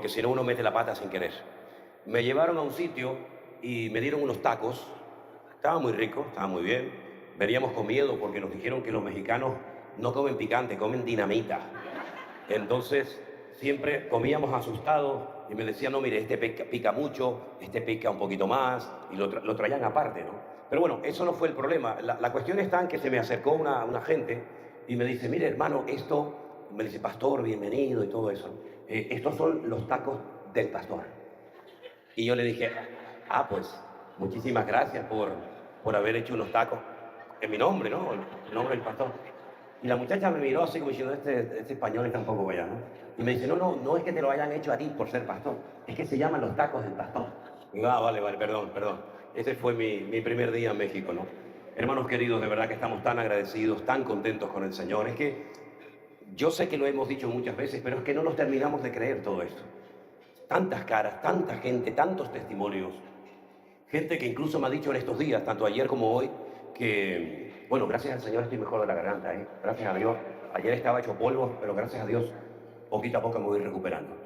porque si no uno mete la pata sin querer. Me llevaron a un sitio y me dieron unos tacos. Estaba muy rico, estaba muy bien. Veníamos con miedo porque nos dijeron que los mexicanos no comen picante, comen dinamita. Entonces siempre comíamos asustados y me decían, no, mire, este pica mucho, este pica un poquito más, y lo traían aparte, ¿no? Pero bueno, eso no fue el problema. La cuestión está en que se me acercó una gente y me dice, mire, hermano, esto, me dice, pastor, bienvenido y todo eso. Estos son los tacos del pastor. Y yo le dije, ah, pues, muchísimas gracias por haber hecho unos tacos en mi nombre, ¿no? El nombre del pastor. Y la muchacha me miró así como diciendo, este español está un poco para allá, ¿no? Y me dice, no, no, no es que te lo hayan hecho a ti por ser pastor, es que se llaman los tacos del pastor. Y digo, ah, vale, vale, perdón, perdón. Ese fue mi primer día en México, ¿no? Hermanos queridos, de verdad que estamos tan agradecidos, tan contentos con el Señor. Es que yo sé que lo hemos dicho muchas veces, pero es que no nos terminamos de creer todo esto. Tantas caras, tanta gente, tantos testimonios. Gente que incluso me ha dicho en estos días, tanto ayer como hoy, que, bueno, gracias al Señor estoy mejor de la garganta, ¿eh? Gracias a Dios. Ayer estaba hecho polvo, pero gracias a Dios, poquito a poco me voy recuperando.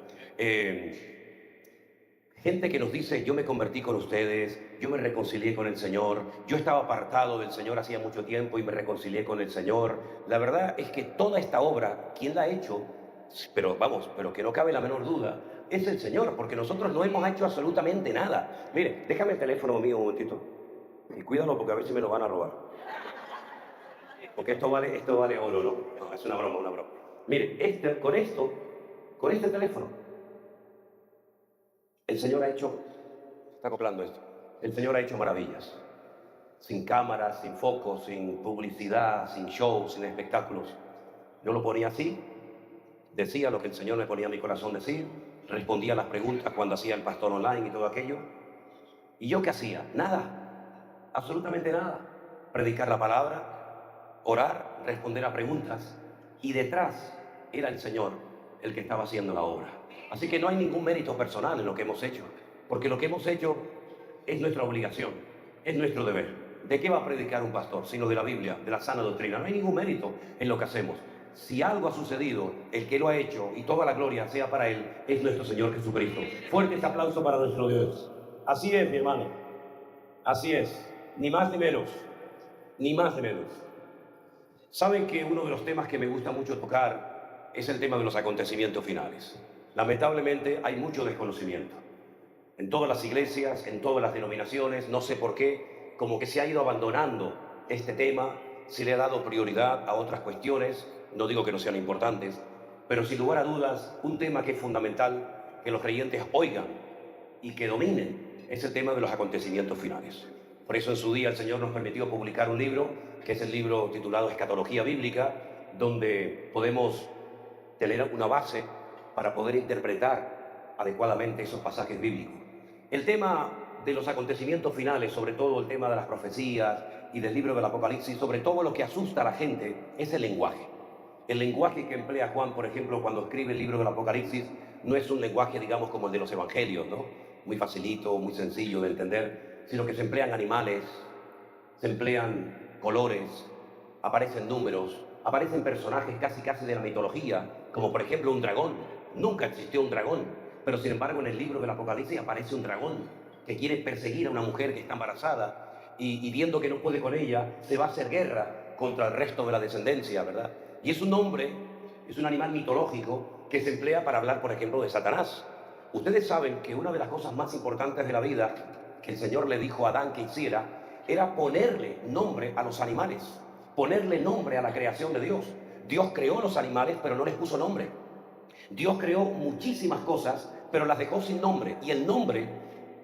Gente que nos dice, yo me convertí con ustedes, yo me reconcilié con el Señor, yo estaba apartado del Señor hacía mucho tiempo y me reconcilié con el Señor. La verdad es que toda esta obra, ¿quién la ha hecho? Pero vamos, pero que no cabe la menor duda, es el Señor, porque nosotros no hemos hecho absolutamente nada. Mire, déjame el teléfono mío un momentito y cuídalo porque a ver si me lo van a robar. Porque esto vale oro, ¿no? No, es una broma, una broma. Mire, con este teléfono, el Señor ha hecho, está acoplando esto, el Señor ha hecho maravillas. Sin cámaras, sin focos, sin publicidad, sin shows, sin espectáculos. Yo lo ponía así, decía lo que el Señor me ponía en mi corazón decir, respondía las preguntas cuando hacía el pastor online y todo aquello. ¿Y yo qué hacía? Nada, absolutamente nada. Predicar la palabra, orar, responder a preguntas. Y detrás era el Señor el que estaba haciendo la obra. Así que no hay ningún mérito personal en lo que hemos hecho, porque lo que hemos hecho es nuestra obligación, es nuestro deber. ¿De qué va a predicar un pastor? Sino de la Biblia, de la sana doctrina. No hay ningún mérito en lo que hacemos. Si algo ha sucedido, el que lo ha hecho y toda la gloria sea para Él, es nuestro Señor Jesucristo. Fuerte este aplauso para nuestro Dios. Así es, mi hermano. Así es. Ni más ni menos. Ni más ni menos. Saben que uno de los temas que me gusta mucho tocar es el tema de los acontecimientos finales. Lamentablemente hay mucho desconocimiento. En todas las iglesias, en todas las denominaciones, no sé por qué, como que se ha ido abandonando este tema, se le ha dado prioridad a otras cuestiones, no digo que no sean importantes, pero sin lugar a dudas, un tema que es fundamental que los creyentes oigan y que dominen es el tema de los acontecimientos finales. Por eso en su día el Señor nos permitió publicar un libro, que es el libro titulado Escatología Bíblica, donde podemos tener una base para poder interpretar adecuadamente esos pasajes bíblicos. El tema de los acontecimientos finales, sobre todo el tema de las profecías y del libro del Apocalipsis, sobre todo lo que asusta a la gente, es el lenguaje. El lenguaje que emplea Juan, por ejemplo, cuando escribe el libro del Apocalipsis, no es un lenguaje, digamos, como el de los evangelios, ¿no? Muy facilito, muy sencillo de entender, sino que se emplean animales, se emplean colores, aparecen números, aparecen personajes casi de la mitología, como por ejemplo un dragón. Nunca existió un dragón, pero sin embargo en el libro del Apocalipsis aparece un dragón que quiere perseguir a una mujer que está embarazada y viendo que no puede con ella, se va a hacer guerra contra el resto de la descendencia, ¿verdad? Y es un hombre, es un animal mitológico que se emplea para hablar, por ejemplo, de Satanás. Ustedes saben que una de las cosas más importantes de la vida que el Señor le dijo a Adán que hiciera era ponerle nombre a los animales, ponerle nombre a la creación de Dios. Dios creó los animales, pero no les puso nombre. Dios creó muchísimas cosas, pero las dejó sin nombre. Y el nombre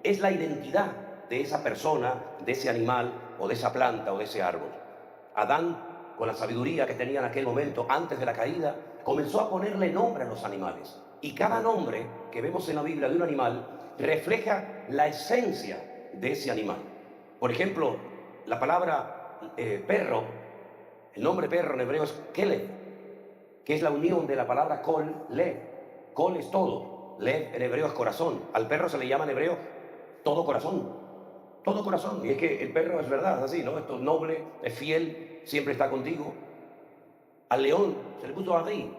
es la identidad de esa persona, de ese animal, o de esa planta, o de ese árbol. Adán, con la sabiduría que tenía en aquel momento, antes de la caída, comenzó a ponerle nombre a los animales. Y cada nombre que vemos en la Biblia de un animal refleja la esencia de ese animal. Por ejemplo, la palabra perro, el nombre perro en hebreo es keleb, que es la unión de la palabra kol, lev. Kol es todo, lev en hebreo es corazón. Al perro se le llama en hebreo todo corazón, todo corazón. Y es que el perro es verdad, es así, ¿no? Esto es noble, es fiel, siempre está contigo. Al león se le puso Ari.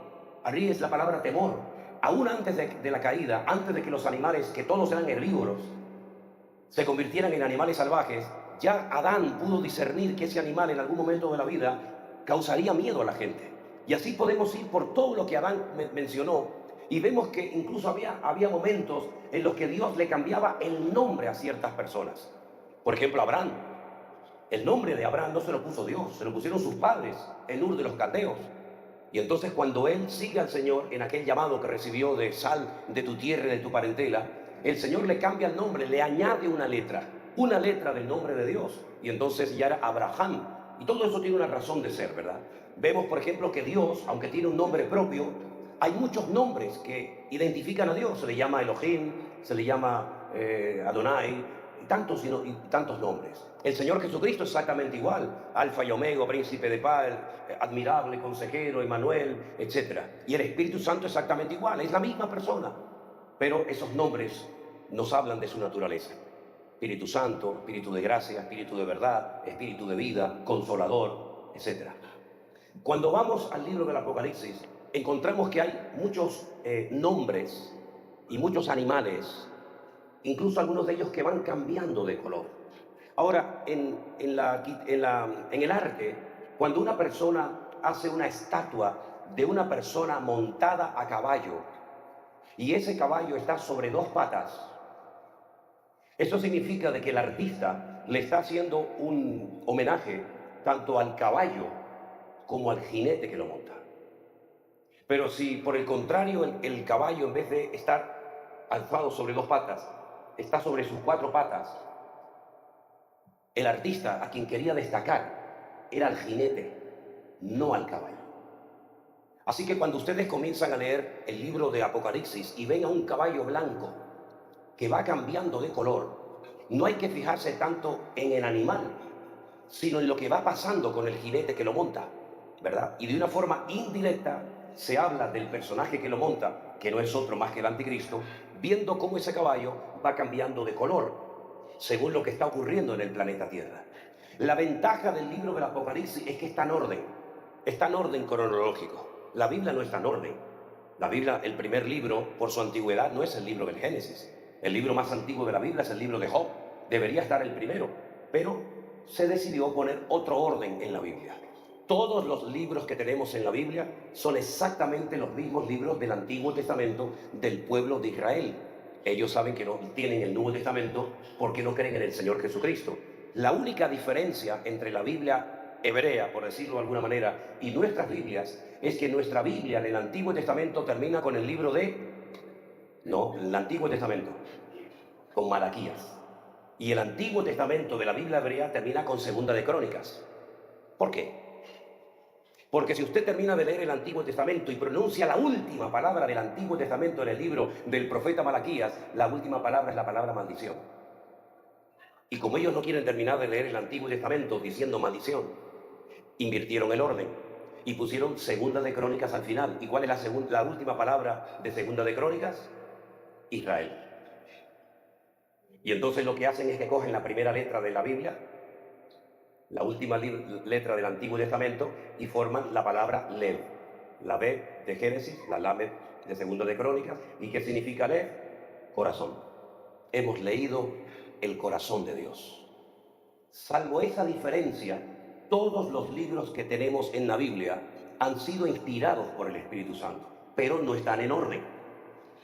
Ari es la palabra temor. aún antes de la caída, antes de que los animales, que todos eran herbívoros, se convirtieran en animales salvajes, ya Adán pudo discernir que ese animal en algún momento de la vida causaría miedo a la gente. Y así podemos ir por todo lo que Adán mencionó, y vemos que incluso había momentos en los que Dios le cambiaba el nombre a ciertas personas. Por ejemplo, Abraham. El nombre de Abraham no se lo puso Dios, se lo pusieron sus padres en Ur de los Caldeos. Y entonces cuando él sigue al Señor en aquel llamado que recibió de sal de tu tierra y de tu parentela, el Señor le cambia el nombre, le añade una letra del nombre de Dios. Y entonces ya era Abraham. Y todo eso tiene una razón de ser, ¿verdad? Vemos, por ejemplo, que Dios, aunque tiene un nombre propio, hay muchos nombres que identifican a Dios. Se le llama Elohim, se le llama Adonai, y tantos nombres. El Señor Jesucristo es exactamente igual: Alfa y Omega, Príncipe de paz, admirable, consejero, Emmanuel, etc. Y el Espíritu Santo es exactamente igual, es la misma persona, pero esos nombres nos hablan de su naturaleza. Espíritu Santo, Espíritu de gracia, Espíritu de verdad, Espíritu de vida, Consolador, etc. Cuando vamos al libro del Apocalipsis, encontramos que hay muchos nombres y muchos animales, incluso algunos de ellos que van cambiando de color. Ahora, en el arte, cuando una persona hace una estatua de una persona montada a caballo, y ese caballo está sobre dos patas, eso significa de que el artista le está haciendo un homenaje tanto al caballo como al jinete que lo monta. Pero si por el contrario el caballo, en vez de estar alzado sobre dos patas, está sobre sus cuatro patas, el artista a quien quería destacar era al jinete, no al caballo. Así que cuando ustedes comienzan a leer el libro de Apocalipsis y ven a un caballo blanco que va cambiando de color, no hay que fijarse tanto en el animal, sino en lo que va pasando con el jinete que lo monta, ¿verdad? Y de una forma indirecta se habla del personaje que lo monta, que no es otro más que el anticristo, viendo cómo ese caballo va cambiando de color según lo que está ocurriendo en el planeta Tierra. La ventaja del libro del Apocalipsis es que está en orden cronológico. La Biblia no está en orden. La Biblia, el primer libro, por su antigüedad, no es el libro del Génesis. El libro más antiguo de la Biblia es el libro de Job. Debería estar el primero, pero se decidió poner otro orden en la Biblia. Todos los libros que tenemos en la Biblia son exactamente los mismos libros del Antiguo Testamento del pueblo de Israel. Ellos saben que no tienen el Nuevo Testamento porque no creen en el Señor Jesucristo. La única diferencia entre la Biblia hebrea, por decirlo de alguna manera, y nuestras Biblias, es que nuestra Biblia en el Antiguo Testamento termina con el libro el Antiguo Testamento, con Malaquías. Y el Antiguo Testamento de la Biblia hebrea termina con Segunda de Crónicas. ¿Por qué? Porque si usted termina de leer el Antiguo Testamento y pronuncia la última palabra del Antiguo Testamento en el libro del profeta Malaquías, la última palabra es la palabra maldición. Y como ellos no quieren terminar de leer el Antiguo Testamento diciendo maldición, invirtieron el orden y pusieron Segunda de Crónicas al final. ¿Y cuál es la última palabra de Segunda de Crónicas? Israel. Y entonces lo que hacen es que cogen la primera letra de la Biblia, la última letra del Antiguo Testamento, y forman la palabra Lev. La B de Génesis, la Lamed de Segunda de Crónicas. ¿Y qué significa Lev? Corazón. Hemos leído el corazón de Dios. Salvo esa diferencia, todos los libros que tenemos en la Biblia han sido inspirados por el Espíritu Santo, pero no están en orden.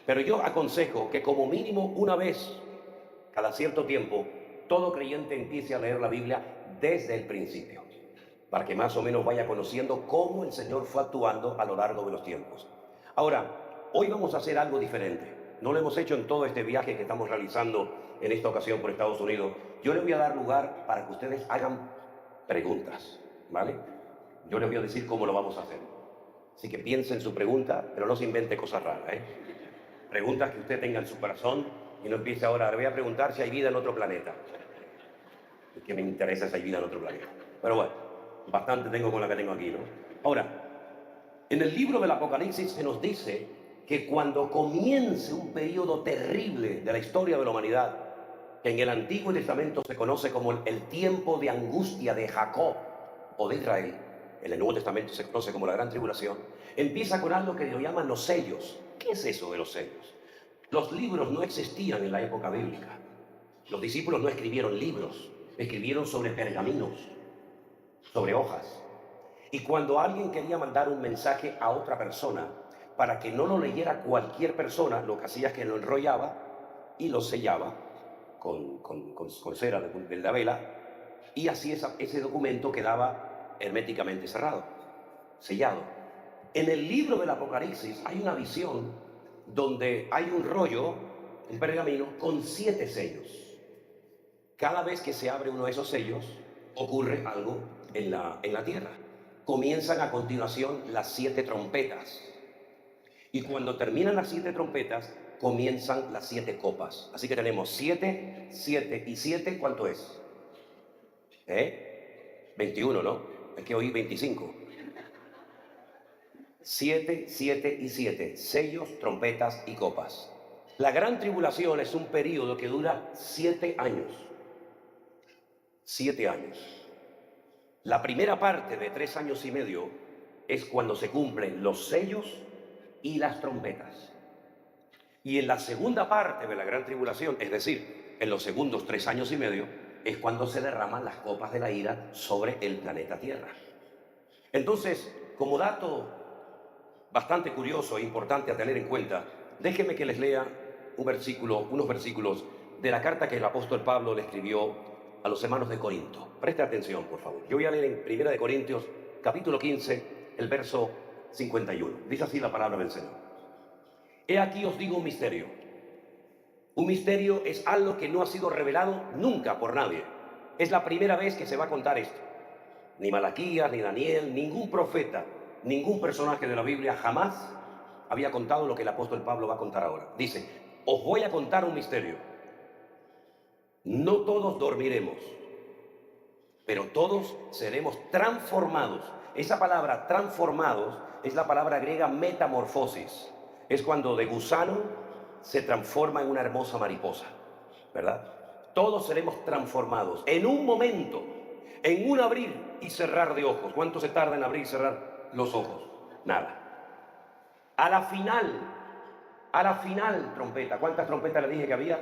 Pero yo aconsejo que como mínimo una vez cada cierto tiempo, todo creyente empiece a leer la Biblia desde el principio, para que más o menos vaya conociendo cómo el Señor fue actuando a lo largo de los tiempos. Ahora, hoy vamos a hacer algo diferente. No lo hemos hecho en todo este viaje que estamos realizando en esta ocasión por Estados Unidos. Yo les voy a dar lugar para que ustedes hagan preguntas, ¿vale? Yo les voy a decir cómo lo vamos a hacer. Así que piensen su pregunta, pero no se invente cosas raras, ¿eh? Preguntas que usted tenga en su corazón. Y no empiece ahora, le voy a preguntar si hay vida en otro planeta. ¿Qué me interesa si hay vida en otro planeta? Pero bueno, bastante tengo con la que tengo aquí, ¿no? Ahora, en el libro del Apocalipsis se nos dice que cuando comience un periodo terrible de la historia de la humanidad, que en el Antiguo Testamento se conoce como el tiempo de angustia de Jacob o de Israel, en el Nuevo Testamento se conoce como la Gran Tribulación, empieza con algo que lo llaman los sellos. ¿Qué es eso de los sellos? Los libros no existían en la época bíblica. Los discípulos no escribieron libros, escribieron sobre pergaminos, sobre hojas. Y cuando alguien quería mandar un mensaje a otra persona para que no lo leyera cualquier persona, lo que hacía es que lo enrollaba y lo sellaba con cera de la vela, y así ese documento quedaba herméticamente cerrado, sellado. En el libro del Apocalipsis hay una visión donde hay un rollo, un pergamino con 7 sellos. Cada vez que se abre uno de esos sellos, ocurre algo en la tierra. Comienzan a continuación las 7 trompetas. Y cuando terminan las 7 trompetas, comienzan las 7 copas. Así que tenemos 7, 7 y 7, ¿cuánto es? 21, ¿no? Es que oí 25. 7, 7 y 7, sellos, trompetas y copas. La gran tribulación es un periodo que dura 7 años. 7 años. La primera parte de 3 años y medio es cuando se cumplen los sellos y las trompetas. Y en la segunda parte de la gran tribulación, es decir, en los segundos 3 años y medio, es cuando se derraman las copas de la ira sobre el planeta Tierra. Entonces, como dato bastante curioso e importante a tener en cuenta, déjenme que les lea unos versículos de la carta que el apóstol Pablo le escribió a los hermanos de Corinto. Preste atención, por favor. Yo voy a leer en 1 de Corintios, capítulo 15, el verso 51. Dice así la palabra del Señor. He aquí os digo un misterio. Un misterio es algo que no ha sido revelado nunca por nadie. Es la primera vez que se va a contar esto. Ni Malaquías, ni Daniel, ningún profeta, ningún personaje de la Biblia jamás había contado lo que el apóstol Pablo va a contar ahora. Dice, os voy a contar un misterio. No todos dormiremos, pero todos seremos transformados. Esa palabra transformados es la palabra griega metamorfosis. Es cuando de gusano se transforma en una hermosa mariposa, ¿verdad? Todos seremos transformados en un momento, en un abrir y cerrar de ojos. ¿Cuánto se tarda en abrir y cerrar los ojos? Nada. A la final trompeta. ¿Cuántas trompetas le dije que había?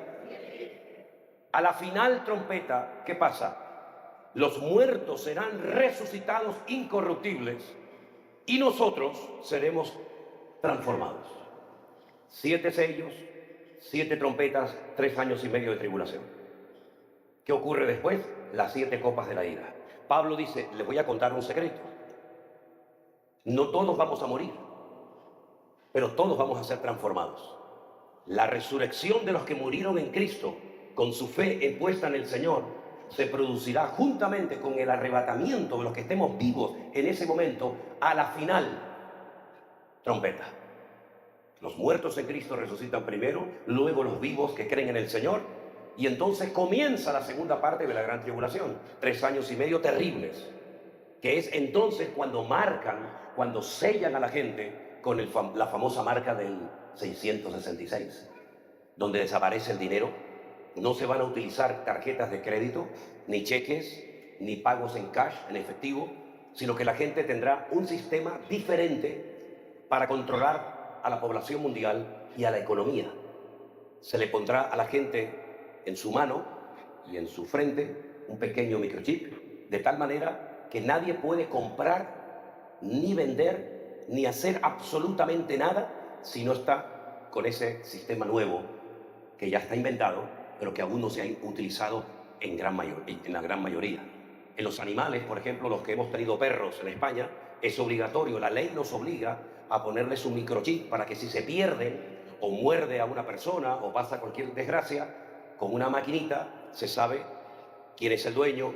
A la final trompeta, ¿qué pasa? Los muertos serán resucitados incorruptibles y nosotros seremos transformados. 7 sellos, 7 trompetas, 3 años y medio de tribulación. ¿Qué ocurre después? Las 7 copas de la ira. Pablo dice, les voy a contar un secreto. No todos vamos a morir, pero todos vamos a ser transformados. La resurrección de los que murieron en Cristo, con su fe puesta en el Señor, se producirá juntamente con el arrebatamiento de los que estemos vivos en ese momento a la final trompeta. Los muertos en Cristo resucitan primero, luego los vivos que creen en el Señor, y entonces comienza la segunda parte de la gran tribulación, 3 años y medio terribles, que es entonces cuando sellan a la gente con la famosa marca del 666, donde desaparece el dinero. No se van a utilizar tarjetas de crédito, ni cheques, ni pagos en cash, en efectivo, sino que la gente tendrá un sistema diferente para controlar a la población mundial y a la economía. Se le pondrá a la gente en su mano y en su frente un pequeño microchip, de tal manera que nadie puede comprar, ni vender, ni hacer absolutamente nada si no está con ese sistema nuevo que ya está inventado, pero que aún no se ha utilizado en la gran mayoría. En los animales, por ejemplo, los que hemos tenido perros en España, es obligatorio, la ley nos obliga a ponerles un microchip para que si se pierde o muerde a una persona o pasa cualquier desgracia, con una maquinita se sabe quién es el dueño,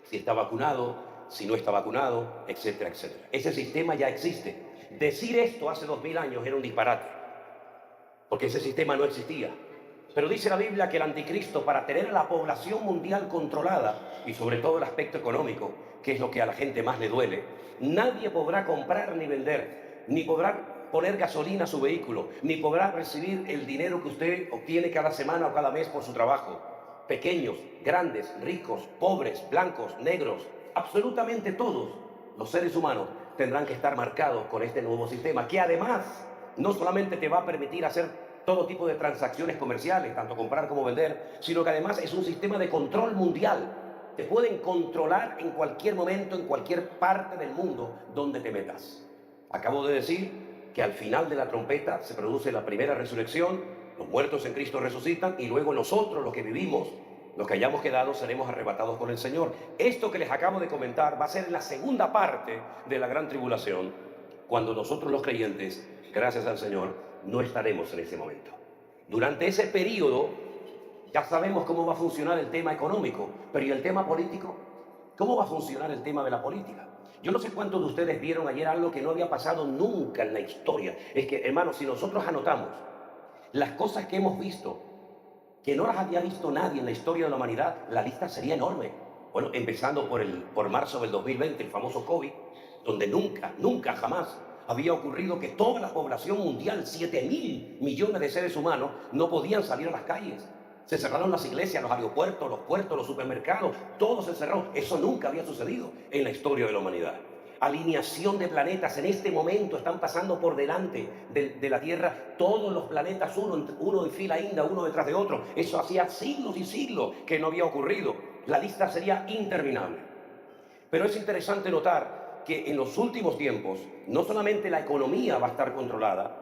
si está vacunado, si no está vacunado, etcétera, etcétera. Ese sistema ya existe. Decir esto hace 2000 años era un disparate, porque ese sistema no existía. Pero dice la Biblia que el anticristo, para tener a la población mundial controlada, y sobre todo el aspecto económico, que es lo que a la gente más le duele, nadie podrá comprar ni vender, ni podrá poner gasolina a su vehículo, ni podrá recibir el dinero que usted obtiene cada semana o cada mes por su trabajo. Pequeños, grandes, ricos, pobres, blancos, negros, absolutamente todos los seres humanos tendrán que estar marcados con este nuevo sistema, que además no solamente te va a permitir hacer todo tipo de transacciones comerciales, tanto comprar como vender, sino que además es un sistema de control mundial. Te pueden controlar en cualquier momento, en cualquier parte del mundo donde te metas. Acabo de decir que al final de la trompeta se produce la primera resurrección, los muertos en Cristo resucitan y luego nosotros, los que vivimos, los que hayamos quedado, seremos arrebatados con el Señor. Esto que les acabo de comentar va a ser la segunda parte de la gran tribulación, cuando nosotros los creyentes, gracias al Señor, no estaremos en ese momento. Durante ese periodo ya sabemos cómo va a funcionar el tema económico, pero ¿y el tema político? ¿Cómo va a funcionar el tema de la política? Yo no sé cuántos de ustedes vieron ayer algo que no había pasado nunca en la historia. Es que, hermanos, si nosotros anotamos las cosas que hemos visto, que no las había visto nadie en la historia de la humanidad, la lista sería enorme. Bueno, empezando por marzo del 2020, el famoso COVID, donde nunca jamás había ocurrido que toda la población mundial, 7.000 millones de seres humanos, no podían salir a las calles. Se cerraron las iglesias, los aeropuertos, los puertos, los supermercados, todo se cerró. Eso nunca había sucedido en la historia de la humanidad. Alineación de planetas, en este momento están pasando por delante de la Tierra todos los planetas, uno en fila india, uno detrás de otro. Eso hacía siglos y siglos que no había ocurrido. La lista sería interminable. Pero es interesante notar que en los últimos tiempos no solamente la economía va a estar controlada,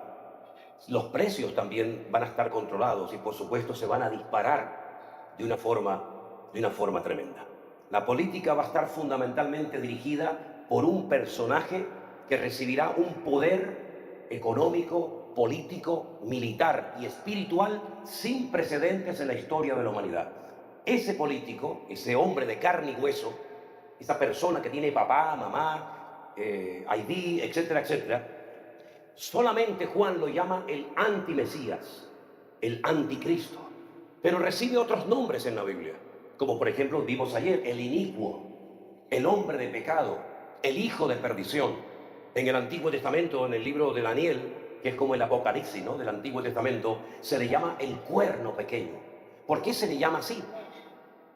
los precios también van a estar controlados y por supuesto se van a disparar de una forma tremenda. La política va a estar fundamentalmente dirigida por un personaje que recibirá un poder económico, político, militar y espiritual sin precedentes en la historia de la humanidad. Ese político, ese hombre de carne y hueso, esa persona que tiene papá, mamá, ID, etcétera, etcétera, solamente Juan lo llama el antimesías, el anticristo, pero recibe otros nombres en la Biblia, como por ejemplo vimos ayer, el inicuo, el hombre de pecado, el hijo de perdición. En el Antiguo Testamento, en el libro de Daniel, que es como el Apocalipsis, ¿no?, del Antiguo Testamento, se le llama el cuerno pequeño. ¿Por qué se le llama así?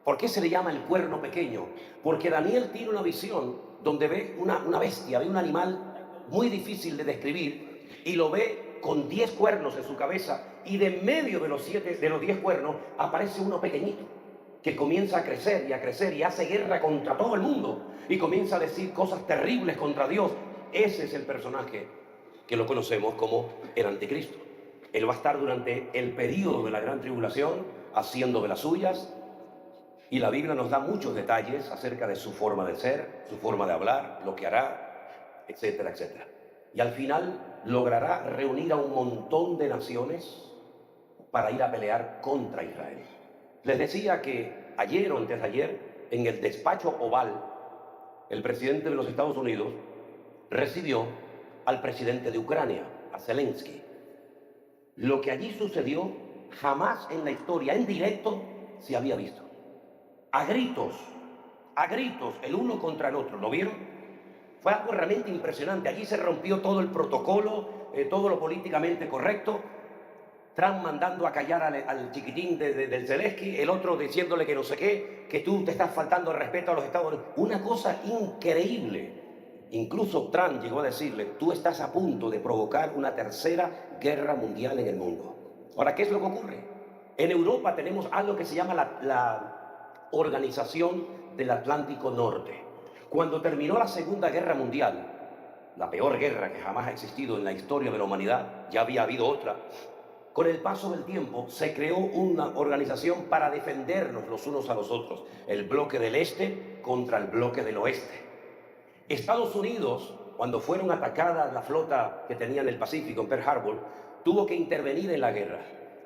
¿Por qué se le llama el cuerno pequeño? Porque Daniel tiene una visión donde ve una bestia, ve un animal muy difícil de describir y lo ve con 10 cuernos en su cabeza y de en medio de los 10 cuernos aparece uno pequeñito que comienza a crecer y hace guerra contra todo el mundo y comienza a decir cosas terribles contra Dios. Ese es el personaje que lo conocemos como el anticristo. Él va a estar durante el periodo de la gran tribulación haciendo de las suyas. Y la Biblia nos da muchos detalles acerca de su forma de ser, su forma de hablar, lo que hará, etcétera, etcétera. Y al final logrará reunir a un montón de naciones para ir a pelear contra Israel. Les decía que ayer o antes de ayer, en el despacho Oval, el presidente de los Estados Unidos recibió al presidente de Ucrania, a Zelensky. Lo que allí sucedió jamás en la historia, en directo, se había visto. A gritos, el uno contra el otro. ¿Lo vieron? Fue algo realmente impresionante. Allí se rompió todo el protocolo, todo lo políticamente correcto. Trump mandando a callar al chiquitín del Zelensky, el otro diciéndole que no sé qué, que tú te estás faltando el respeto a los Estados Unidos. Una cosa increíble. Incluso Trump llegó a decirle, tú estás a punto de provocar una tercera guerra mundial en el mundo. Ahora, ¿qué es lo que ocurre? En Europa tenemos algo que se llama la Organización del Atlántico Norte. Cuando terminó la Segunda Guerra Mundial, la peor guerra que jamás ha existido en la historia de la humanidad, ya había habido otra, con el paso del tiempo se creó una organización para defendernos los unos a los otros, el bloque del este contra el bloque del oeste. Estados Unidos, cuando fueron atacadas la flota que tenía en el Pacífico, en Pearl Harbor, tuvo que intervenir en la guerra.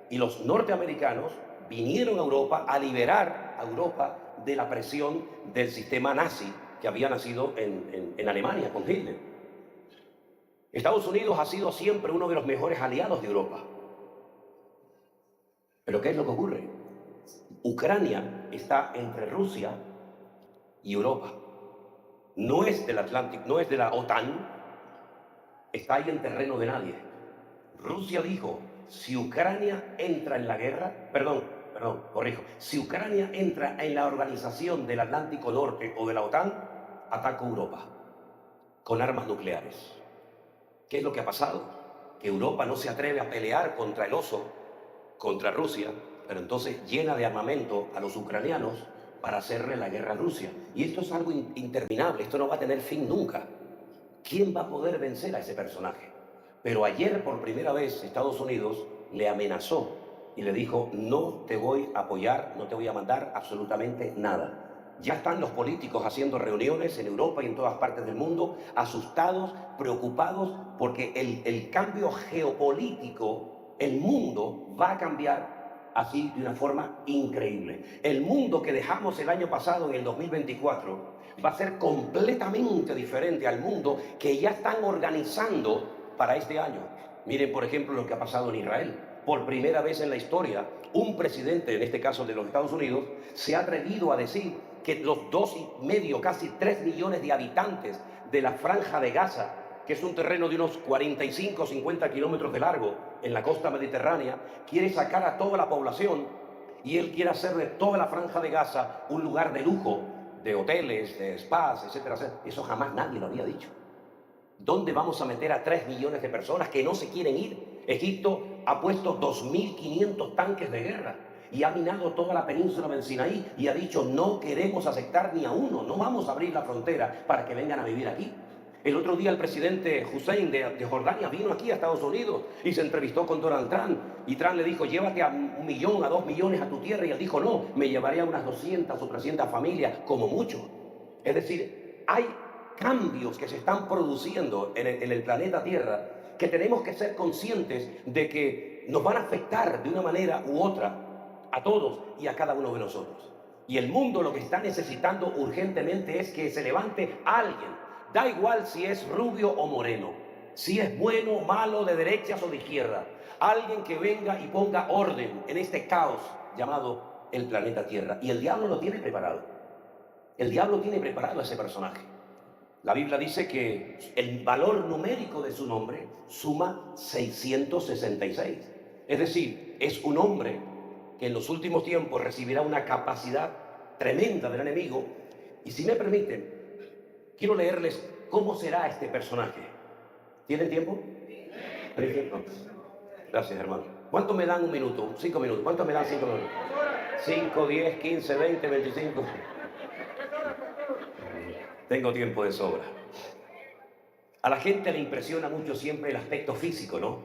Y los norteamericanos vinieron a Europa a liberar a Europa de la presión del sistema nazi que había nacido en Alemania con Hitler. Estados Unidos ha sido siempre uno de los mejores aliados de Europa. Pero ¿qué es lo que ocurre? Ucrania está entre Rusia y Europa. No es del Atlántico, no es de la OTAN, está ahí en terreno de nadie. Rusia dijo, si Ucrania entra en la guerra, si Ucrania entra en la organización del Atlántico Norte o de la OTAN, ataco Europa. con armas nucleares. ¿Qué es lo que ha pasado? Que Europa no se atreve a pelear contra el oso, contra Rusia, pero entonces llena de armamento a los ucranianos para hacerle la guerra a Rusia. Y esto es algo interminable, esto no va a tener fin nunca. ¿Quién va a poder vencer a ese personaje? Pero ayer por primera vez Estados Unidos le amenazó y le dijo: no te voy a apoyar, no te voy a mandar absolutamente nada. Ya están los políticos haciendo reuniones en Europa y en todas partes del mundo, asustados, preocupados, porque el cambio geopolítico, el mundo va a cambiar así de una forma increíble. El mundo que dejamos el año pasado, en el 2024, va a ser completamente diferente al mundo que ya están organizando para este año. Miren, por ejemplo, lo que ha pasado en Israel. Por primera vez en la historia, un presidente, en este caso de los Estados Unidos, se ha atrevido a decir que los 2,5, casi 3 millones de habitantes de la Franja de Gaza, que es un terreno de unos 45 o 50 kilómetros de largo en la costa mediterránea, quiere sacar a toda la población y él quiere hacer de toda la Franja de Gaza un lugar de lujo, de hoteles, de spas, etcétera, etcétera. Eso jamás nadie lo había dicho. ¿Dónde vamos a meter a 3 millones de personas que no se quieren ir? Egipto ha puesto 2.500 tanques de guerra y ha minado toda la península del Sinaí y ha dicho: no queremos aceptar ni a uno, no vamos a abrir la frontera para que vengan a vivir aquí. El otro día el presidente Hussein de Jordania vino aquí a Estados Unidos y se entrevistó con Donald Trump. Y Trump le dijo: llévate a 1 millón, a 2 millones a tu tierra. Y él dijo: no, me llevaré a unas 200 o 300 familias, como mucho. Es decir, hay cambios que se están produciendo en el planeta Tierra que tenemos que ser conscientes de que nos van a afectar de una manera u otra a todos y a cada uno de nosotros. Y el mundo lo que está necesitando urgentemente es que se levante alguien. Da igual si es rubio o moreno, si es bueno o malo, de derechas o de izquierda. Alguien que venga y ponga orden en este caos llamado el planeta Tierra. Y el diablo lo tiene preparado. El diablo tiene preparado a ese personaje. La Biblia dice que el valor numérico de su nombre suma 666. Es decir, es un hombre que en los últimos tiempos recibirá una capacidad tremenda del enemigo. Y si me permiten, quiero leerles cómo será este personaje. ¿Tienen tiempo? Gracias, hermano. ¿Cuánto me dan un minuto? 5 minutos. ¿Cuánto me dan 5 minutos? 5, 10, 15, 20, 25. Tengo tiempo de sobra. A la gente le impresiona mucho siempre el aspecto físico, ¿no?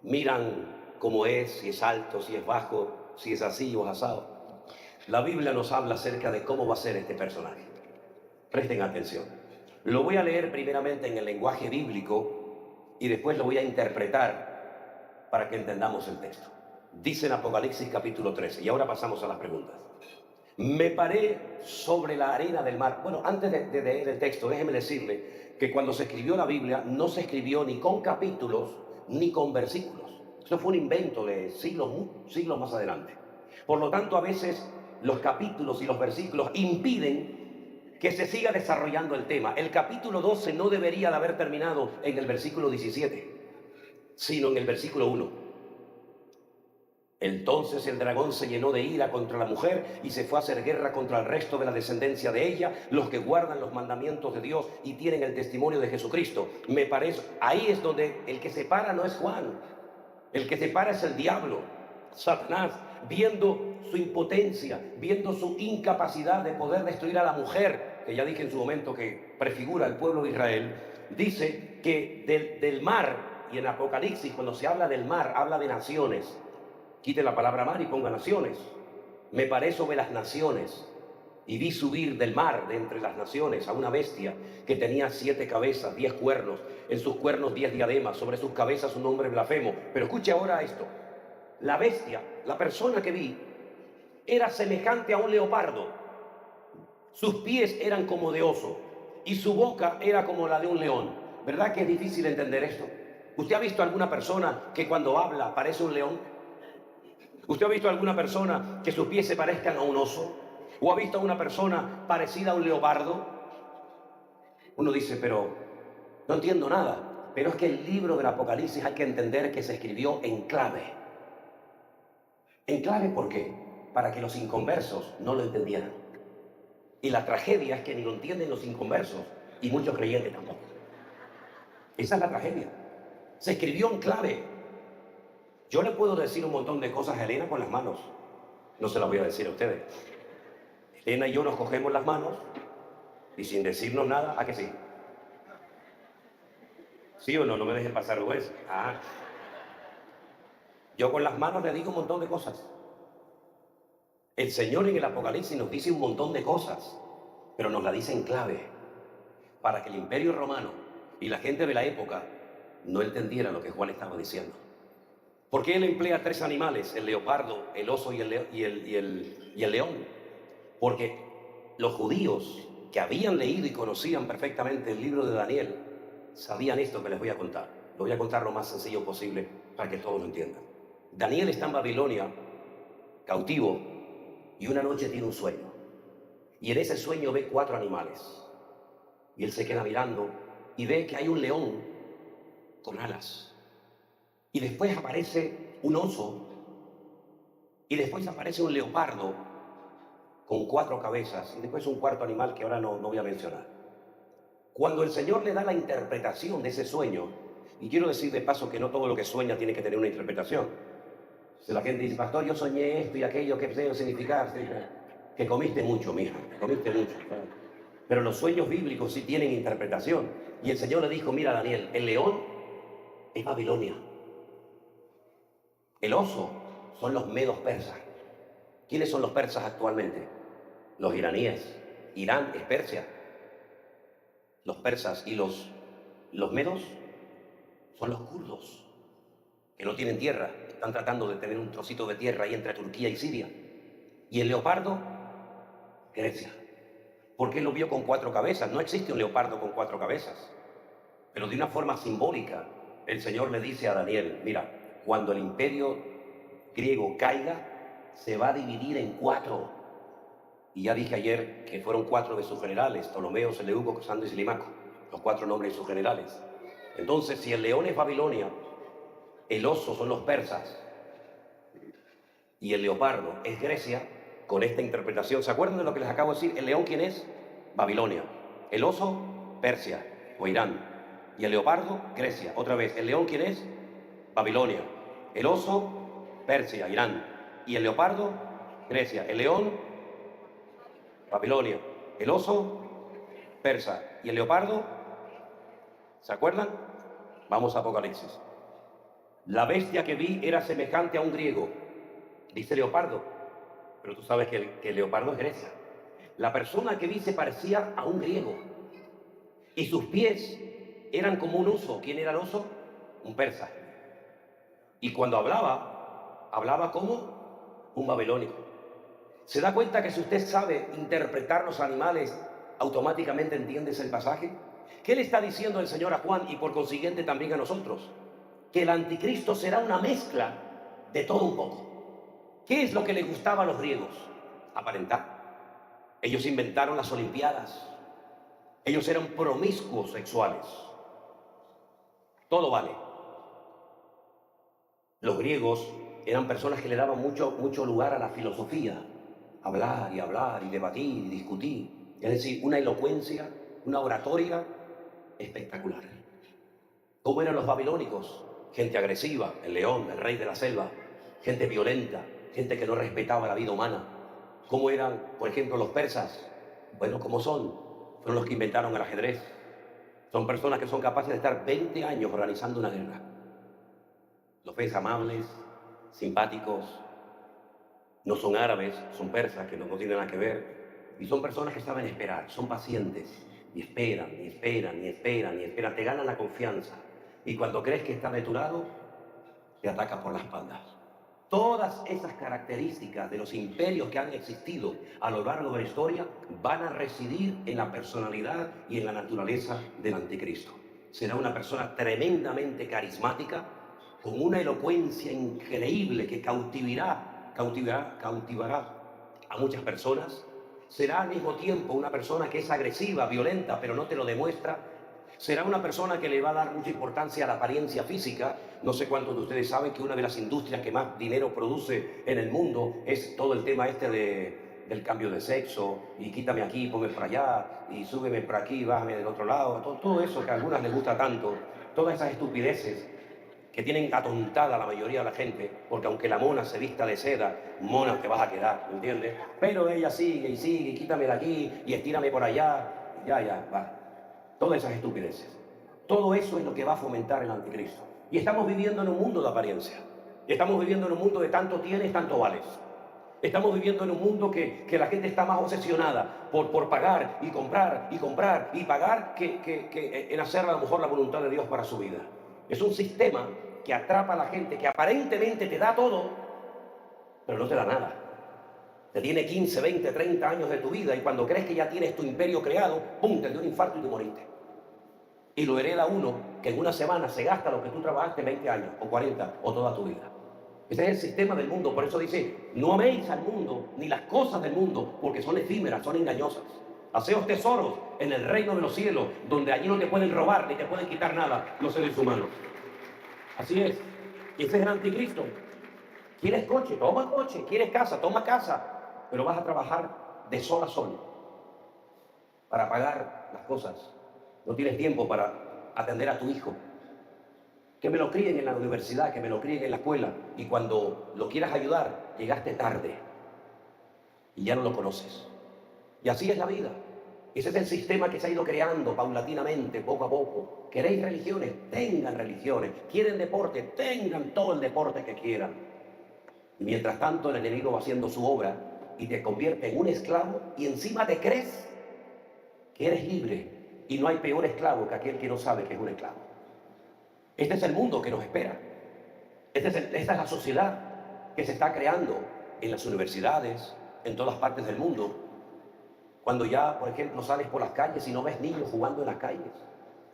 Miran cómo es, si es alto, si es bajo, si es así o asado. La Biblia nos habla acerca de cómo va a ser este personaje. Presten atención. Lo voy a leer primeramente en el lenguaje bíblico y después lo voy a interpretar para que entendamos el texto. Dice en Apocalipsis capítulo 13, y ahora pasamos a las preguntas. Me paré sobre la arena del mar. Bueno, antes de leer el texto, déjeme decirle que cuando se escribió la Biblia no se escribió ni con capítulos ni con versículos. Eso fue un invento de siglos más adelante. Por lo tanto, a veces los capítulos y los versículos impiden que se siga desarrollando el tema. El capítulo 12 no debería de haber terminado en el versículo 17, sino en el versículo 1. Entonces el dragón se llenó de ira contra la mujer y se fue a hacer guerra contra el resto de la descendencia de ella, los que guardan los mandamientos de Dios y tienen el testimonio de Jesucristo. Me parece, ahí es donde el que se para no es Juan, el que se para es el diablo, Satanás, viendo su impotencia, viendo su incapacidad de poder destruir a la mujer, que ya dije en su momento que prefigura al pueblo de Israel. Dice que del mar, y en Apocalipsis cuando se habla del mar, habla de naciones. Quite la palabra mar y ponga naciones. Me paré sobre las naciones y vi subir del mar, de entre las naciones, a una bestia que tenía 7 cabezas, 10 cuernos, en sus cuernos 10 diademas, sobre sus cabezas un nombre blasfemo. Pero escuche ahora esto. La bestia, la persona que vi, era semejante a un leopardo. Sus pies eran como de oso y su boca era como la de un león. ¿Verdad que es difícil entender esto? ¿Usted ha visto alguna persona que cuando habla parece un león? ¿Usted ha visto a alguna persona que sus pies se parezcan a un oso? ¿O ha visto a una persona parecida a un leopardo? Uno dice, pero no entiendo nada. Pero es que el libro del Apocalipsis hay que entender que se escribió en clave. ¿En clave por qué? Para que los inconversos no lo entendieran. Y la tragedia es que ni lo entienden los inconversos y muchos creyentes tampoco. Esa es la tragedia. Se escribió en clave. Yo le puedo decir un montón de cosas a Elena con las manos. No se las voy a decir a ustedes. Elena y yo nos cogemos las manos y sin decirnos nada, ¿a que sí? ¿Sí o no? No me dejen pasar vergüenza. Ah. Yo con las manos le digo un montón de cosas. El Señor en el Apocalipsis nos dice un montón de cosas, pero nos la dice en clave, para que el Imperio Romano y la gente de la época no entendiera lo que Juan estaba diciendo. ¿Por qué él emplea 3 animales, el leopardo, el oso y el león? Porque los judíos que habían leído y conocían perfectamente el libro de Daniel, sabían esto que les voy a contar. Lo voy a contar lo más sencillo posible para que todos lo entiendan. Daniel está en Babilonia, cautivo, y una noche tiene un sueño. Y en ese sueño ve 4 animales. Y él se queda mirando y ve que hay un león con alas. Y después aparece un oso. Y después aparece un leopardo con 4 cabezas. Y después un cuarto animal que ahora no voy a mencionar. Cuando el Señor le da la interpretación de ese sueño, y quiero decir de paso que no todo lo que sueña tiene que tener una interpretación. Si la gente dice, pastor, yo soñé esto y aquello, ¿qué debe significar? Que comiste mucho, mija, comiste mucho. Pero los sueños bíblicos sí tienen interpretación. Y el Señor le dijo, mira Daniel, el león es Babilonia. El oso son los medos persas. ¿Quiénes son los persas actualmente? Los iraníes. Irán es Persia. Los persas y los medos son los kurdos, que no tienen tierra. Están tratando de tener un trocito de tierra ahí entre Turquía y Siria. Y el leopardo, Grecia. Porque él lo vio con 4 cabezas. No existe un leopardo con 4 cabezas. Pero de una forma simbólica, el Señor le dice a Daniel, mira, cuando el imperio griego caiga, se va a dividir en 4. Y ya dije ayer que fueron 4 de sus generales, Ptolomeo, Seleuco, Casandro y Silimaco, los 4 nombres de sus generales. Entonces, si el león es Babilonia, el oso son los persas y el leopardo es Grecia, con esta interpretación, ¿se acuerdan de lo que les acabo de decir? ¿El león quién es? Babilonia. El oso, Persia o Irán. Y el leopardo, Grecia. Otra vez, ¿el león quién es? Babilonia. El oso, Persia, Irán. Y el leopardo, Grecia. El león, Babilonia. El oso, persa. Y el leopardo, ¿se acuerdan? Vamos a Apocalipsis. La bestia que vi era semejante a un griego. Dice leopardo, pero tú sabes que el leopardo es Grecia. La persona que vi se parecía a un griego. Y sus pies eran como un oso. ¿Quién era el oso? Un persa. Y cuando hablaba como un babilónico. ¿Se da cuenta que si usted sabe interpretar los animales, automáticamente entiendes el pasaje? ¿Qué le está diciendo el Señor a Juan y por consiguiente también a nosotros? Que el anticristo será una mezcla de todo un poco. ¿Qué es lo que les gustaba a los griegos? Aparentar. Ellos inventaron las olimpiadas. Ellos eran promiscuos sexuales. Todo vale. Los griegos eran personas que le daban mucho lugar a la filosofía. Hablar y debatir y discutir. Es decir, una elocuencia, una oratoria espectacular. ¿Cómo eran los babilónicos? Gente agresiva, el león, el rey de la selva. Gente violenta, gente que no respetaba la vida humana. ¿Cómo eran, por ejemplo, los persas? Bueno, ¿cómo son? Fueron los que inventaron el ajedrez. Son personas que son capaces de estar 20 años organizando una guerra. Los ves amables, simpáticos, no son árabes, son persas, que no tienen nada que ver. Y son personas que saben esperar, son pacientes. Y esperan, y esperan, y esperan, y esperan. Te ganan la confianza. Y cuando crees que está de tu lado, te ataca por la espalda. Todas esas características de los imperios que han existido a lo largo de la historia van a residir en la personalidad y en la naturaleza del anticristo. Será una persona tremendamente carismática, con una elocuencia increíble que cautivará a muchas personas. Será al mismo tiempo una persona que es agresiva, violenta, pero no te lo demuestra. Será una persona que le va a dar mucha importancia a la apariencia física. No sé cuántos de ustedes saben que una de las industrias que más dinero produce en el mundo es todo el tema del cambio de sexo, y quítame aquí, ponme para allá, y súbeme por aquí, bájame del otro lado, todo eso que a algunas les gusta tanto. todas esas estupideces que tienen atontada a la mayoría de la gente, porque aunque la mona se vista de seda, mona te vas a quedar, ¿me entiendes? Pero ella sigue y sigue, y quítame de aquí, y estírame por allá, ya, va. Todas esas estupideces. Todo eso es lo que va a fomentar el anticristo. Y estamos viviendo en un mundo de apariencia. Estamos viviendo en un mundo de tanto tienes, tanto vales. Estamos viviendo en un mundo que la gente está más obsesionada por pagar y comprar y pagar que en hacer a lo mejor la voluntad de Dios para su vida. Es un sistema que atrapa a la gente, que aparentemente te da todo, pero no te da nada. Te tiene 15, 20, 30 años de tu vida y cuando crees que ya tienes tu imperio creado, ¡pum!, te dio un infarto y te moriste. Y lo hereda uno que en una semana se gasta lo que tú trabajaste 20 años, o 40, o toda tu vida. Ese es el sistema del mundo. Por eso dice, no améis al mundo, ni las cosas del mundo, porque son efímeras, son engañosas. Haceos tesoros en el reino de los cielos, donde allí no te pueden robar, ni te pueden quitar nada los seres humanos. Así es. Y ese es el anticristo. ¿Quieres coche? Toma coche. ¿Quieres casa? Toma casa. Pero vas a trabajar de sol a sol para pagar las cosas. No tienes tiempo para atender a tu hijo. Que me lo críen en la universidad, que me lo críen en la escuela. Y cuando lo quieras ayudar, llegaste tarde. Y ya no lo conoces. Y así es la vida. Ese es el sistema que se ha ido creando paulatinamente, poco a poco. ¿Queréis religiones? Tengan religiones. ¿Quieren deporte? Tengan todo el deporte que quieran. Y mientras tanto el enemigo va haciendo su obra y te convierte en un esclavo y encima te crees que eres libre. Y no hay peor esclavo que aquel que no sabe que es un esclavo. Este es el mundo que nos espera. Esta es la sociedad que se está creando en las universidades, en todas partes del mundo. Cuando ya, por ejemplo, sales por las calles y no ves niños jugando en las calles,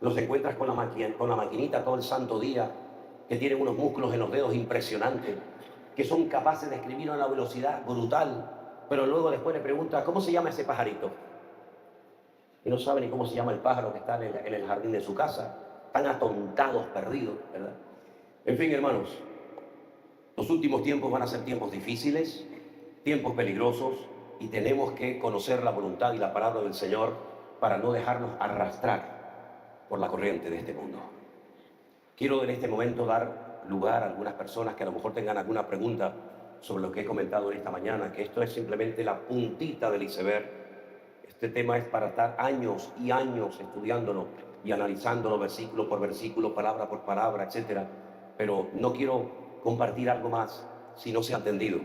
los encuentras con la maquinita todo el santo día, que tienen unos músculos en los dedos impresionantes, que son capaces de escribir a una velocidad brutal, pero luego después le preguntas, ¿cómo se llama ese pajarito? Y no sabe ni cómo se llama el pájaro que está en el jardín de su casa. Están atontados, perdidos, ¿verdad? En fin, hermanos, los últimos tiempos van a ser tiempos difíciles, tiempos peligrosos, y tenemos que conocer la voluntad y la palabra del Señor para no dejarnos arrastrar por la corriente de este mundo. Quiero en este momento dar lugar a algunas personas que a lo mejor tengan alguna pregunta sobre lo que he comentado en esta mañana, que esto es simplemente la puntita del iceberg. Este tema es para estar años y años estudiándolo y analizándolo versículo por versículo, palabra por palabra, etc. Pero no quiero compartir algo más si no se ha entendido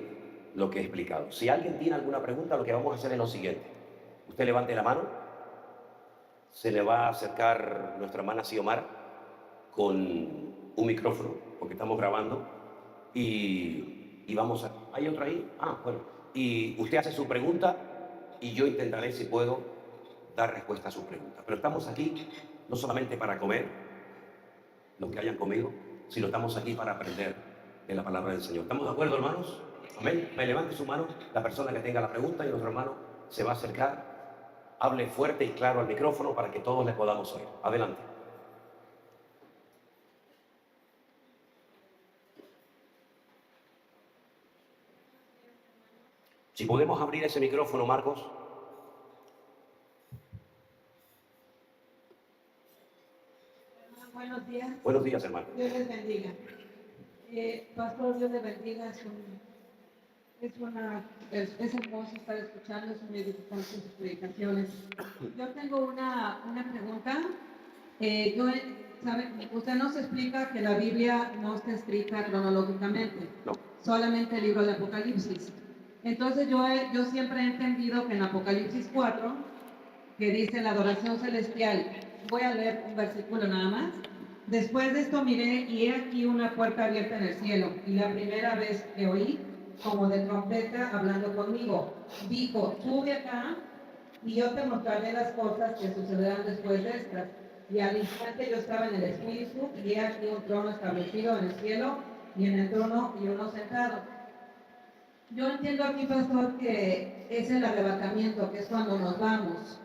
lo que he explicado. Si alguien tiene alguna pregunta, lo que vamos a hacer es lo siguiente. Usted levante la mano, se le va a acercar nuestra hermana Xiomar con un micrófono, porque estamos grabando, y vamos a... ¿Hay otra ahí? Ah, bueno. Y usted hace su pregunta y yo intentaré, si puedo, dar respuesta a su pregunta. Pero estamos aquí no solamente para comer, los que hayan comido, sino estamos aquí para aprender de la palabra del Señor. ¿Estamos de acuerdo, hermanos? Amén. Me levante su mano la persona que tenga la pregunta y nuestro hermano se va a acercar. Hable fuerte y claro al micrófono para que todos le podamos oír. Adelante. Si podemos abrir ese micrófono, Marcos. Buenos días. Buenos días, hermano. Dios les bendiga. Pastor, Dios les bendiga. Es hermoso estar escuchando, es muy edificante sus predicaciones. Yo tengo una pregunta. Usted nos explica que la Biblia no está escrita cronológicamente, No. solamente el libro de Apocalipsis. Entonces yo siempre he entendido que en Apocalipsis 4, que dice la adoración celestial, voy a leer un versículo nada más. Después de esto miré y he aquí una puerta abierta en el cielo, y la primera vez que oí como de trompeta hablando conmigo, dijo, sube acá y yo te mostraré las cosas que sucederán después de estas. Y al instante yo estaba en el espíritu y he aquí un trono establecido en el cielo y en el trono y uno sentado. Yo entiendo aquí, pastor, que es el arrebatamiento, que es cuando nos vamos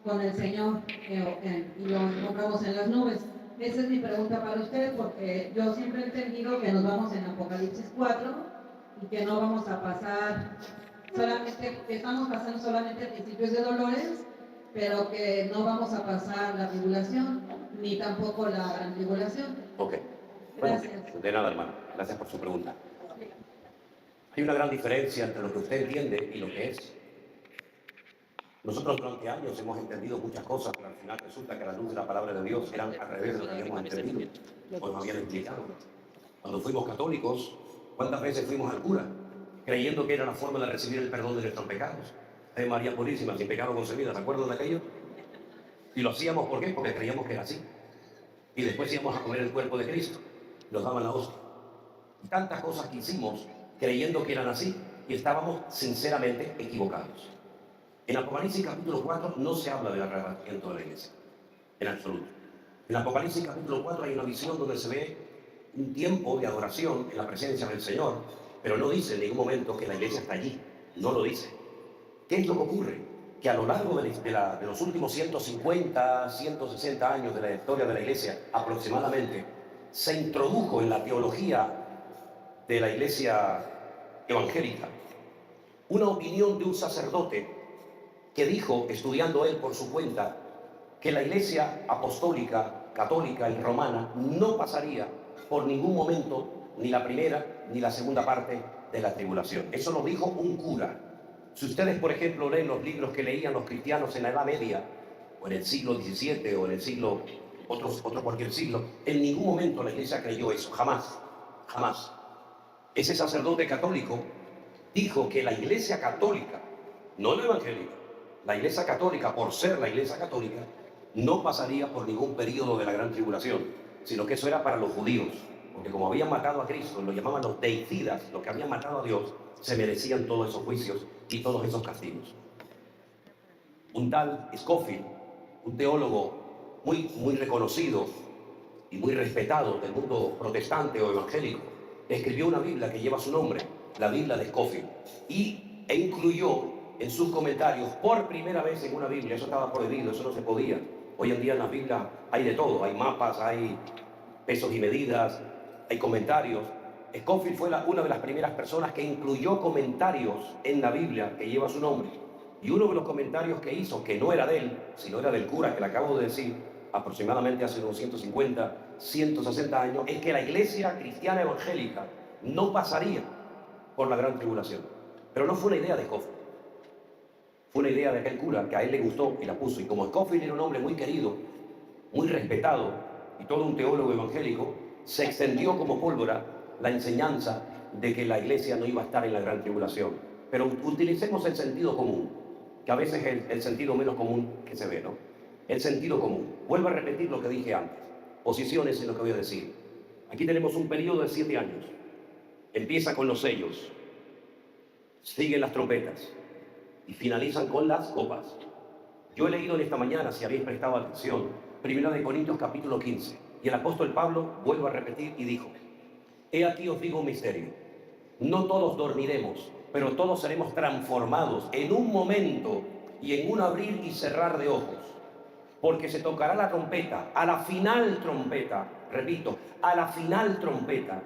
con el Señor y lo encontramos en las nubes. Esa es mi pregunta para usted, porque yo siempre he entendido que nos vamos en Apocalipsis 4 y que no vamos a pasar solamente, que estamos pasando solamente principios de dolores, pero que no vamos a pasar la tribulación. ni tampoco la gran tribulación. Ok. Gracias. Bueno, de nada, hermano. Gracias por su pregunta. Hay una gran diferencia entre lo que usted entiende y lo que es. Nosotros durante años hemos entendido muchas cosas, pero al final resulta que a la luz de la palabra de Dios eran al revés de lo que habíamos entendido, o nos habían explicado. Cuando fuimos católicos, ¿cuántas veces fuimos al cura? Creyendo que era la forma de recibir el perdón de nuestros pecados. De María Purísima, sin pecado concebida, ¿se acuerdan de aquello? Y lo hacíamos, ¿por qué? Porque creíamos que era así. Y después íbamos a comer el cuerpo de Cristo. Nos daban la hostia. Y tantas cosas que hicimos creyendo que eran así y estábamos sinceramente equivocados. En Apocalipsis capítulo 4 no se habla del arrebatamiento de la iglesia, en absoluto. En Apocalipsis capítulo 4 hay una visión donde se ve un tiempo de adoración en la presencia del Señor, pero no dice en ningún momento que la iglesia está allí, no lo dice. ¿Qué es lo que ocurre? Que a lo largo de los últimos 150, 160 años de la historia de la iglesia, aproximadamente, se introdujo en la teología de la iglesia evangélica una opinión de un sacerdote que dijo, estudiando él por su cuenta, que la iglesia apostólica, católica y romana no pasaría por ningún momento ni la primera ni la segunda parte de la tribulación. Eso lo dijo un cura. Si ustedes, por ejemplo, leen los libros que leían los cristianos en la Edad Media, o en el siglo XVII, o en el siglo, otro cualquier siglo, en ningún momento la iglesia creyó eso, jamás, jamás. Ese sacerdote católico dijo que la iglesia católica, no la evangélica, la iglesia católica, por ser la iglesia católica, no pasaría por ningún periodo de la gran tribulación, sino que eso era para los judíos, porque como habían matado a Cristo, lo llamaban los deicidas, los que habían matado a Dios, se merecían todos esos juicios y todos esos castigos. Un tal Scofield, un teólogo muy reconocido y muy respetado del mundo protestante o evangélico, escribió una Biblia que lleva su nombre, la Biblia de Scofield, e incluyó en sus comentarios, por primera vez en una Biblia, eso estaba prohibido, eso no se podía. Hoy en día en las Biblias hay de todo, hay mapas, hay pesos y medidas, hay comentarios. Scofield fue una de las primeras personas que incluyó comentarios en la Biblia que lleva su nombre. Y uno de los comentarios que hizo, que no era de él, sino era del cura, que le acabo de decir, aproximadamente hace unos 150, 160 años, es que la iglesia cristiana evangélica no pasaría por la gran tribulación. Pero no fue una idea de Scofield. Fue una idea de aquel cura que a él le gustó y la puso. Y como Scofield era un hombre muy querido, muy respetado y todo un teólogo evangélico, se extendió como pólvora la enseñanza de que la iglesia no iba a estar en la gran tribulación. Pero utilicemos el sentido común, que a veces es el sentido menos común que se ve, ¿no? El sentido común. Vuelvo a repetir lo que dije antes. Posiciones en lo que voy a decir. Aquí tenemos un periodo de 7 años. Empieza con los sellos, siguen las trompetas y finalizan con las copas. Yo he leído en esta mañana, si habéis prestado atención, 1 Corintios capítulo 15, y el apóstol Pablo vuelve a repetir y dijo: he aquí os digo un misterio, no todos dormiremos, pero todos seremos transformados en un momento y en un abrir y cerrar de ojos, porque se tocará la trompeta, a la final trompeta, repito, a la final trompeta,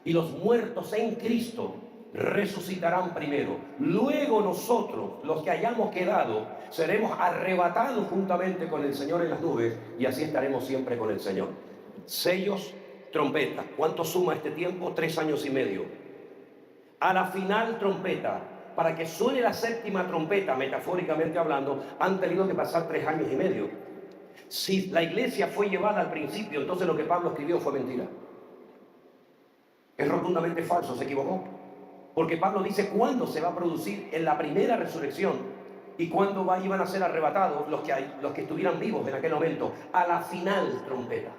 y los muertos en Cristo resucitarán primero. Luego nosotros, los que hayamos quedado, seremos arrebatados juntamente con el Señor en las nubes, y así estaremos siempre con el Señor. Sellos, trompeta. ¿Cuánto suma este tiempo? 3 años y medio. A la final trompeta, para que suene la séptima trompeta, metafóricamente hablando, han tenido que pasar 3 años y medio. Si la iglesia fue llevada al principio, entonces lo que Pablo escribió fue mentira. Es rotundamente falso, se equivocó. Porque Pablo dice cuándo se va a producir en la primera resurrección y cuándo iban a ser arrebatados los que estuvieran vivos en aquel momento. A la final trompeta.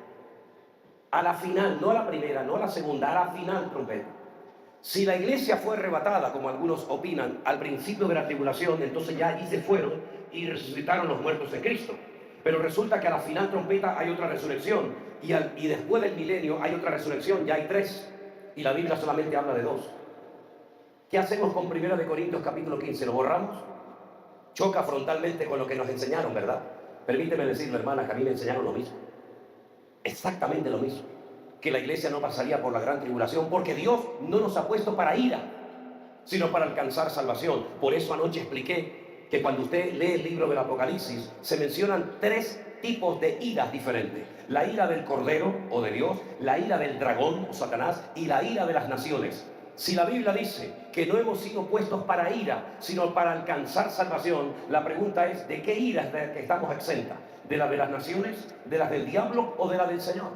A la final, no a la primera, no a la segunda, a la final trompeta. Si la iglesia fue arrebatada, como algunos opinan, al principio de la tribulación, entonces ya allí se fueron y resucitaron los muertos en Cristo. Pero resulta que a la final trompeta hay otra resurrección y después del milenio hay otra resurrección, ya hay 3. Y la Biblia solamente habla de 2. ¿Qué hacemos con 1 Corintios capítulo 15? ¿Lo borramos? Choca frontalmente con lo que nos enseñaron, ¿verdad? Permíteme decirle, hermana, que a mí me enseñaron lo mismo. Exactamente lo mismo. Que la iglesia no pasaría por la gran tribulación, porque Dios no nos ha puesto para ira, sino para alcanzar salvación. Por eso anoche expliqué que cuando usted lee el libro del Apocalipsis, se mencionan 3 tipos de iras diferentes. La ira del Cordero o de Dios, la ira del dragón o Satanás y la ira de las naciones. Si la Biblia dice que no hemos sido puestos para ira, sino para alcanzar salvación, la pregunta es, ¿de qué ira es de que estamos exentas? ¿De la de las naciones, de las del diablo o de la del Señor?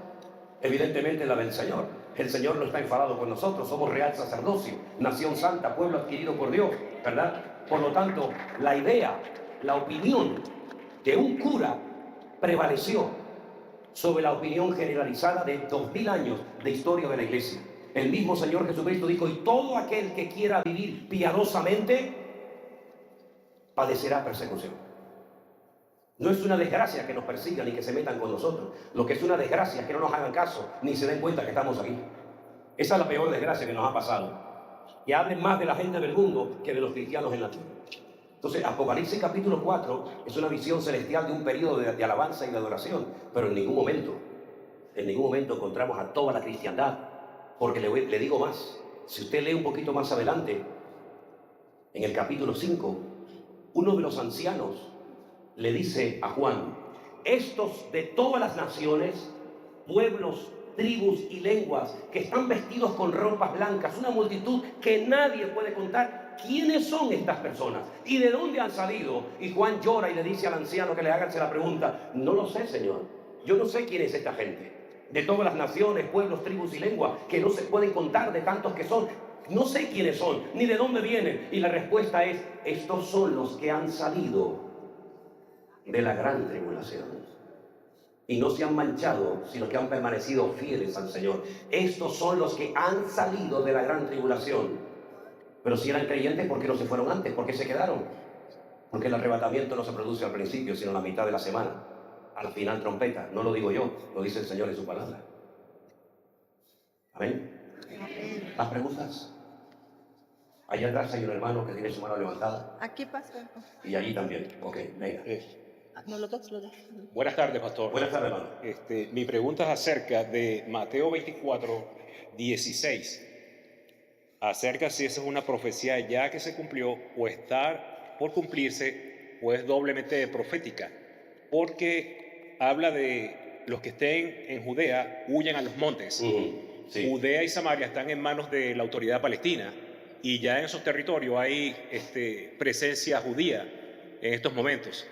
Evidentemente la del Señor. El Señor no está enfadado con nosotros, somos real sacerdocio, nación santa, pueblo adquirido por Dios, ¿verdad? Por lo tanto, la idea, la opinión de un cura prevaleció sobre la opinión generalizada de 2000 años de historia de la iglesia. El mismo Señor Jesucristo dijo, y todo aquel que quiera vivir piadosamente padecerá persecución. No es una desgracia que nos persigan ni que se metan con nosotros. Lo que es una desgracia es que no nos hagan caso ni se den cuenta que estamos aquí. Esa es la peor desgracia que nos ha pasado. Que hablen más de la gente del mundo que de los cristianos en la tierra. Entonces, Apocalipsis capítulo 4 es una visión celestial de un periodo de alabanza y de adoración, pero en ningún momento encontramos a toda la cristiandad, porque le digo más, si usted lee un poquito más adelante, en el capítulo 5, uno de los ancianos le dice a Juan, estos de todas las naciones, pueblos, tribus y lenguas, que están vestidos con ropas blancas, una multitud que nadie puede contar, ¿quiénes son estas personas? ¿Y de dónde han salido? Y Juan llora y le dice al anciano que le haga la pregunta, no lo sé, Señor, yo no sé quién es esta gente, de todas las naciones, pueblos, tribus y lenguas, que no se pueden contar de tantos que son, no sé quiénes son, ni de dónde vienen. Y la respuesta es, estos son los que han salido de la gran tribulación y no se han manchado, sino que han permanecido fieles al Señor. Estos son los que han salido de la gran tribulación. Pero si eran creyentes, ¿por qué no se fueron antes? ¿Por qué se quedaron? Porque el arrebatamiento no se produce al principio, sino a la mitad de la semana. Al final trompeta, no lo digo yo, lo dice el Señor en su palabra. Amén. ¿Las preguntas? Allá atrás hay un hermano que tiene su mano levantada. Aquí pasó. Y allí también. Ok, venga. No, los dos. Buenas tardes, pastor. Buenas tardes, hermano. Mi pregunta es acerca de Mateo 24, 16. Acerca si esa es una profecía ya que se cumplió o está por cumplirse o es doblemente profética. Porque habla de los que estén en Judea huyan a los montes. Sí. Judea y Samaria están en manos de la autoridad palestina y ya en esos territorios hay presencia judía en estos momentos.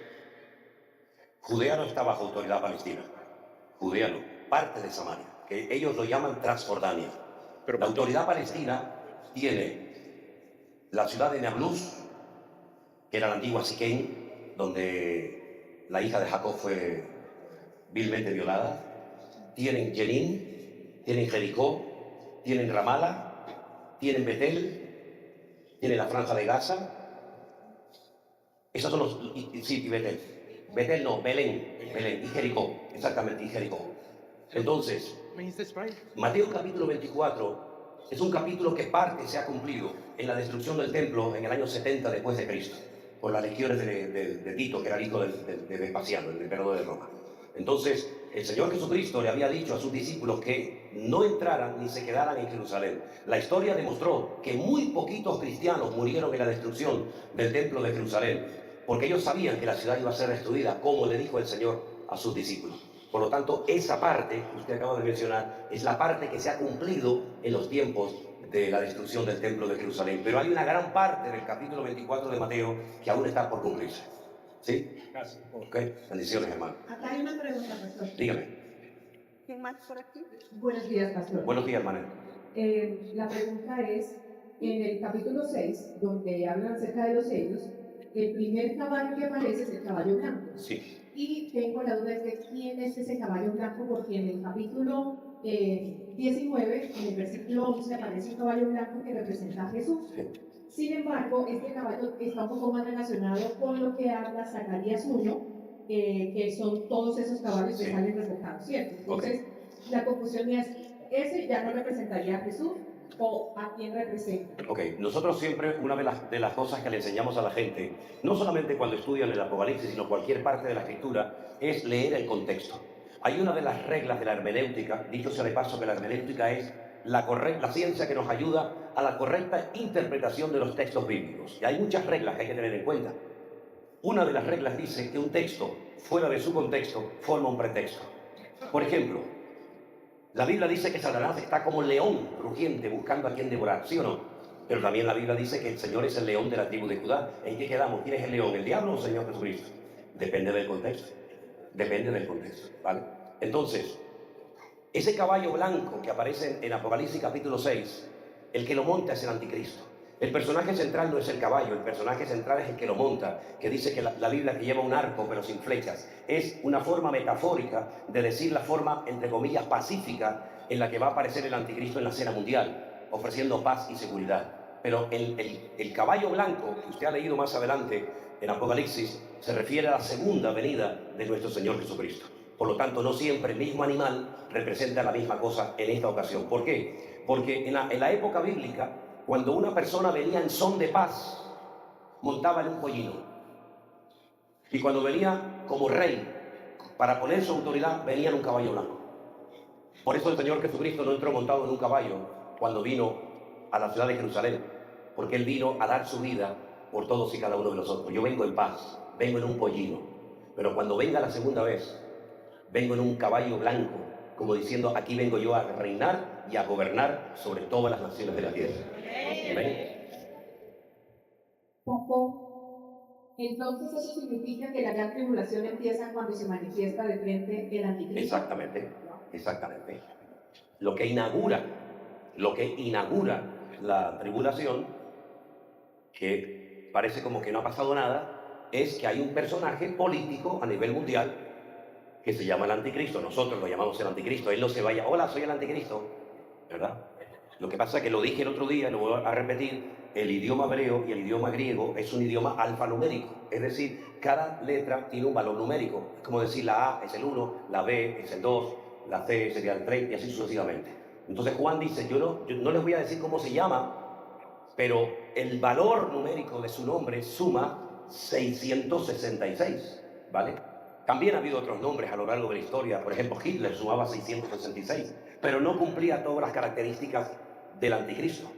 Judea no está bajo autoridad palestina. Judea no, parte de Samaria, que ellos lo llaman Transjordania. Pero la autoridad palestina tiene la ciudad de Nablus, que era la antigua Siquén, donde la hija de Jacob fue vilmente violada. Tienen Jenin, tienen Jericó, tienen Ramala, tienen Betel, tienen la franja de Gaza. Esos son los... Sí, Betel. Betel no, Belén, y Jericó, exactamente, y Jericó. Entonces, Mateo capítulo 24 es un capítulo que parte se ha cumplido en la destrucción del templo en el año 70 después de Cristo, por las legiones de Tito, que era el hijo de Vespasiano, el emperador de Roma. Entonces, el Señor Jesucristo le había dicho a sus discípulos que no entraran ni se quedaran en Jerusalén. La historia demostró que muy poquitos cristianos murieron en la destrucción del templo de Jerusalén, porque ellos sabían que la ciudad iba a ser destruida, como le dijo el Señor a sus discípulos. Por lo tanto, esa parte que usted acaba de mencionar es la parte que se ha cumplido en los tiempos de la destrucción del templo de Jerusalén. Pero hay una gran parte del capítulo 24 de Mateo que aún está por cumplirse. ¿Sí? Gracias. Ok, bendiciones, hermano. Acá hay una pregunta, pastor. Dígame. ¿Quién más por aquí? Buenos días, pastor. Buenos días, hermano. La pregunta es, en el capítulo 6, donde hablan acerca de los sellos, el primer caballo que aparece es el caballo blanco. Sí. Y tengo la duda de quién es ese caballo blanco, porque en el capítulo 19, en el versículo 11, aparece un caballo blanco que representa a Jesús. Sí. Sin embargo, este caballo está un poco más relacionado con lo que habla Zacarías 1, que son todos esos caballos que Sí. salen reflejados, ¿cierto? Entonces, la confusión es, ¿ese ya no representaría a Jesús o a quién representa? Ok, nosotros siempre, una de las cosas que le enseñamos a la gente, no solamente cuando estudian el Apocalipsis, sino cualquier parte de la Escritura, es leer el contexto. Hay una de las reglas de la hermenéutica, dicho sea de paso que la hermenéutica es la ciencia que nos ayuda a la correcta interpretación de los textos bíblicos. Y hay muchas reglas que hay que tener en cuenta. Una de las reglas dice que un texto fuera de su contexto forma un pretexto. Por ejemplo, la Biblia dice que Satanás está como un león rugiente buscando a quien devorar, ¿sí o no? Pero también la Biblia dice que el Señor es el león de la tribu de Judá. ¿En qué quedamos? ¿Quién es el león? ¿El diablo o el Señor Jesucristo? Depende del contexto. Depende del contexto, ¿vale? Entonces, ese caballo blanco que aparece en Apocalipsis capítulo 6, el que lo monta es el anticristo. El personaje central no es el caballo, el personaje central es el que lo monta, que dice que la Biblia que lleva un arco pero sin flechas. Es una forma metafórica de decir la forma, entre comillas, pacífica en la que va a aparecer el anticristo en la escena mundial, ofreciendo paz y seguridad. Pero el caballo blanco que usted ha leído más adelante en Apocalipsis se refiere a la segunda venida de nuestro Señor Jesucristo. Por lo tanto, no siempre el mismo animal representa la misma cosa en esta ocasión. ¿Por qué? Porque en la época bíblica, cuando una persona venía en son de paz, montaba en un pollino. Y cuando venía como rey, para poner su autoridad, venía en un caballo blanco. Por eso el Señor Jesucristo no entró montado en un caballo cuando vino a la ciudad de Jerusalén, porque Él vino a dar su vida por todos y cada uno de nosotros. Yo vengo en paz, vengo en un pollino, pero cuando venga la segunda vez, vengo en un caballo blanco, como diciendo, aquí vengo yo a reinar y a gobernar sobre todas las naciones de la tierra. Amén. Entonces eso significa que la gran tribulación empieza cuando se manifiesta de frente el anticristo. Exactamente, exactamente. Lo que inaugura la tribulación, que parece como que no ha pasado nada, es que hay un personaje político a nivel mundial que se llama el anticristo. Nosotros lo llamamos el anticristo. Él no se vaya, hola, soy el anticristo, ¿verdad? Lo que pasa es que lo dije el otro día, lo voy a repetir, el idioma hebreo y el idioma griego es un idioma alfanumérico, es decir, cada letra tiene un valor numérico. Es como decir, la A es el 1, la B es el 2, la C sería el 3 y así sucesivamente. Entonces Juan dice, yo no les voy a decir cómo se llama, pero el valor numérico de su nombre suma 666, ¿vale? También ha habido otros nombres a lo largo de la historia. Por ejemplo, Hitler sumaba 666, pero no cumplía todas las características del anticristo.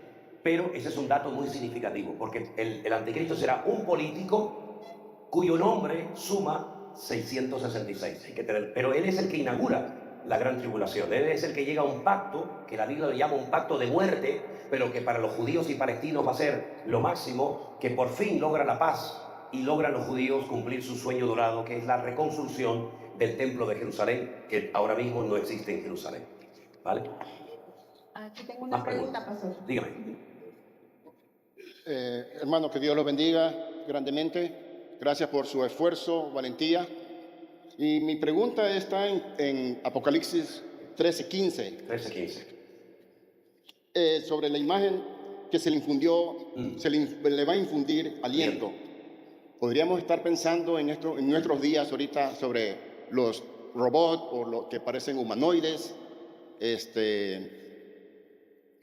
Pero ese es un dato muy significativo, porque el anticristo será un político cuyo nombre suma 666. Pero él es el que inaugura la gran tribulación. Él es el que llega a un pacto, que la Biblia le llama un pacto de muerte, pero que para los judíos y palestinos va a ser lo máximo, que por fin logra la paz y logran los judíos cumplir su sueño dorado, que es la reconstrucción del templo de Jerusalén, que ahora mismo no existe en Jerusalén. ¿Vale? Aquí tengo una pregunta, pastor. Dígame. Hermano, que Dios los bendiga grandemente. Gracias por su esfuerzo, valentía. Y mi pregunta está en Apocalipsis 13:15. 13:15. Sobre la imagen que se le infundió, se le va a infundir aliento. Podríamos estar pensando en nuestros días ahorita sobre los robots o los que parecen humanoides,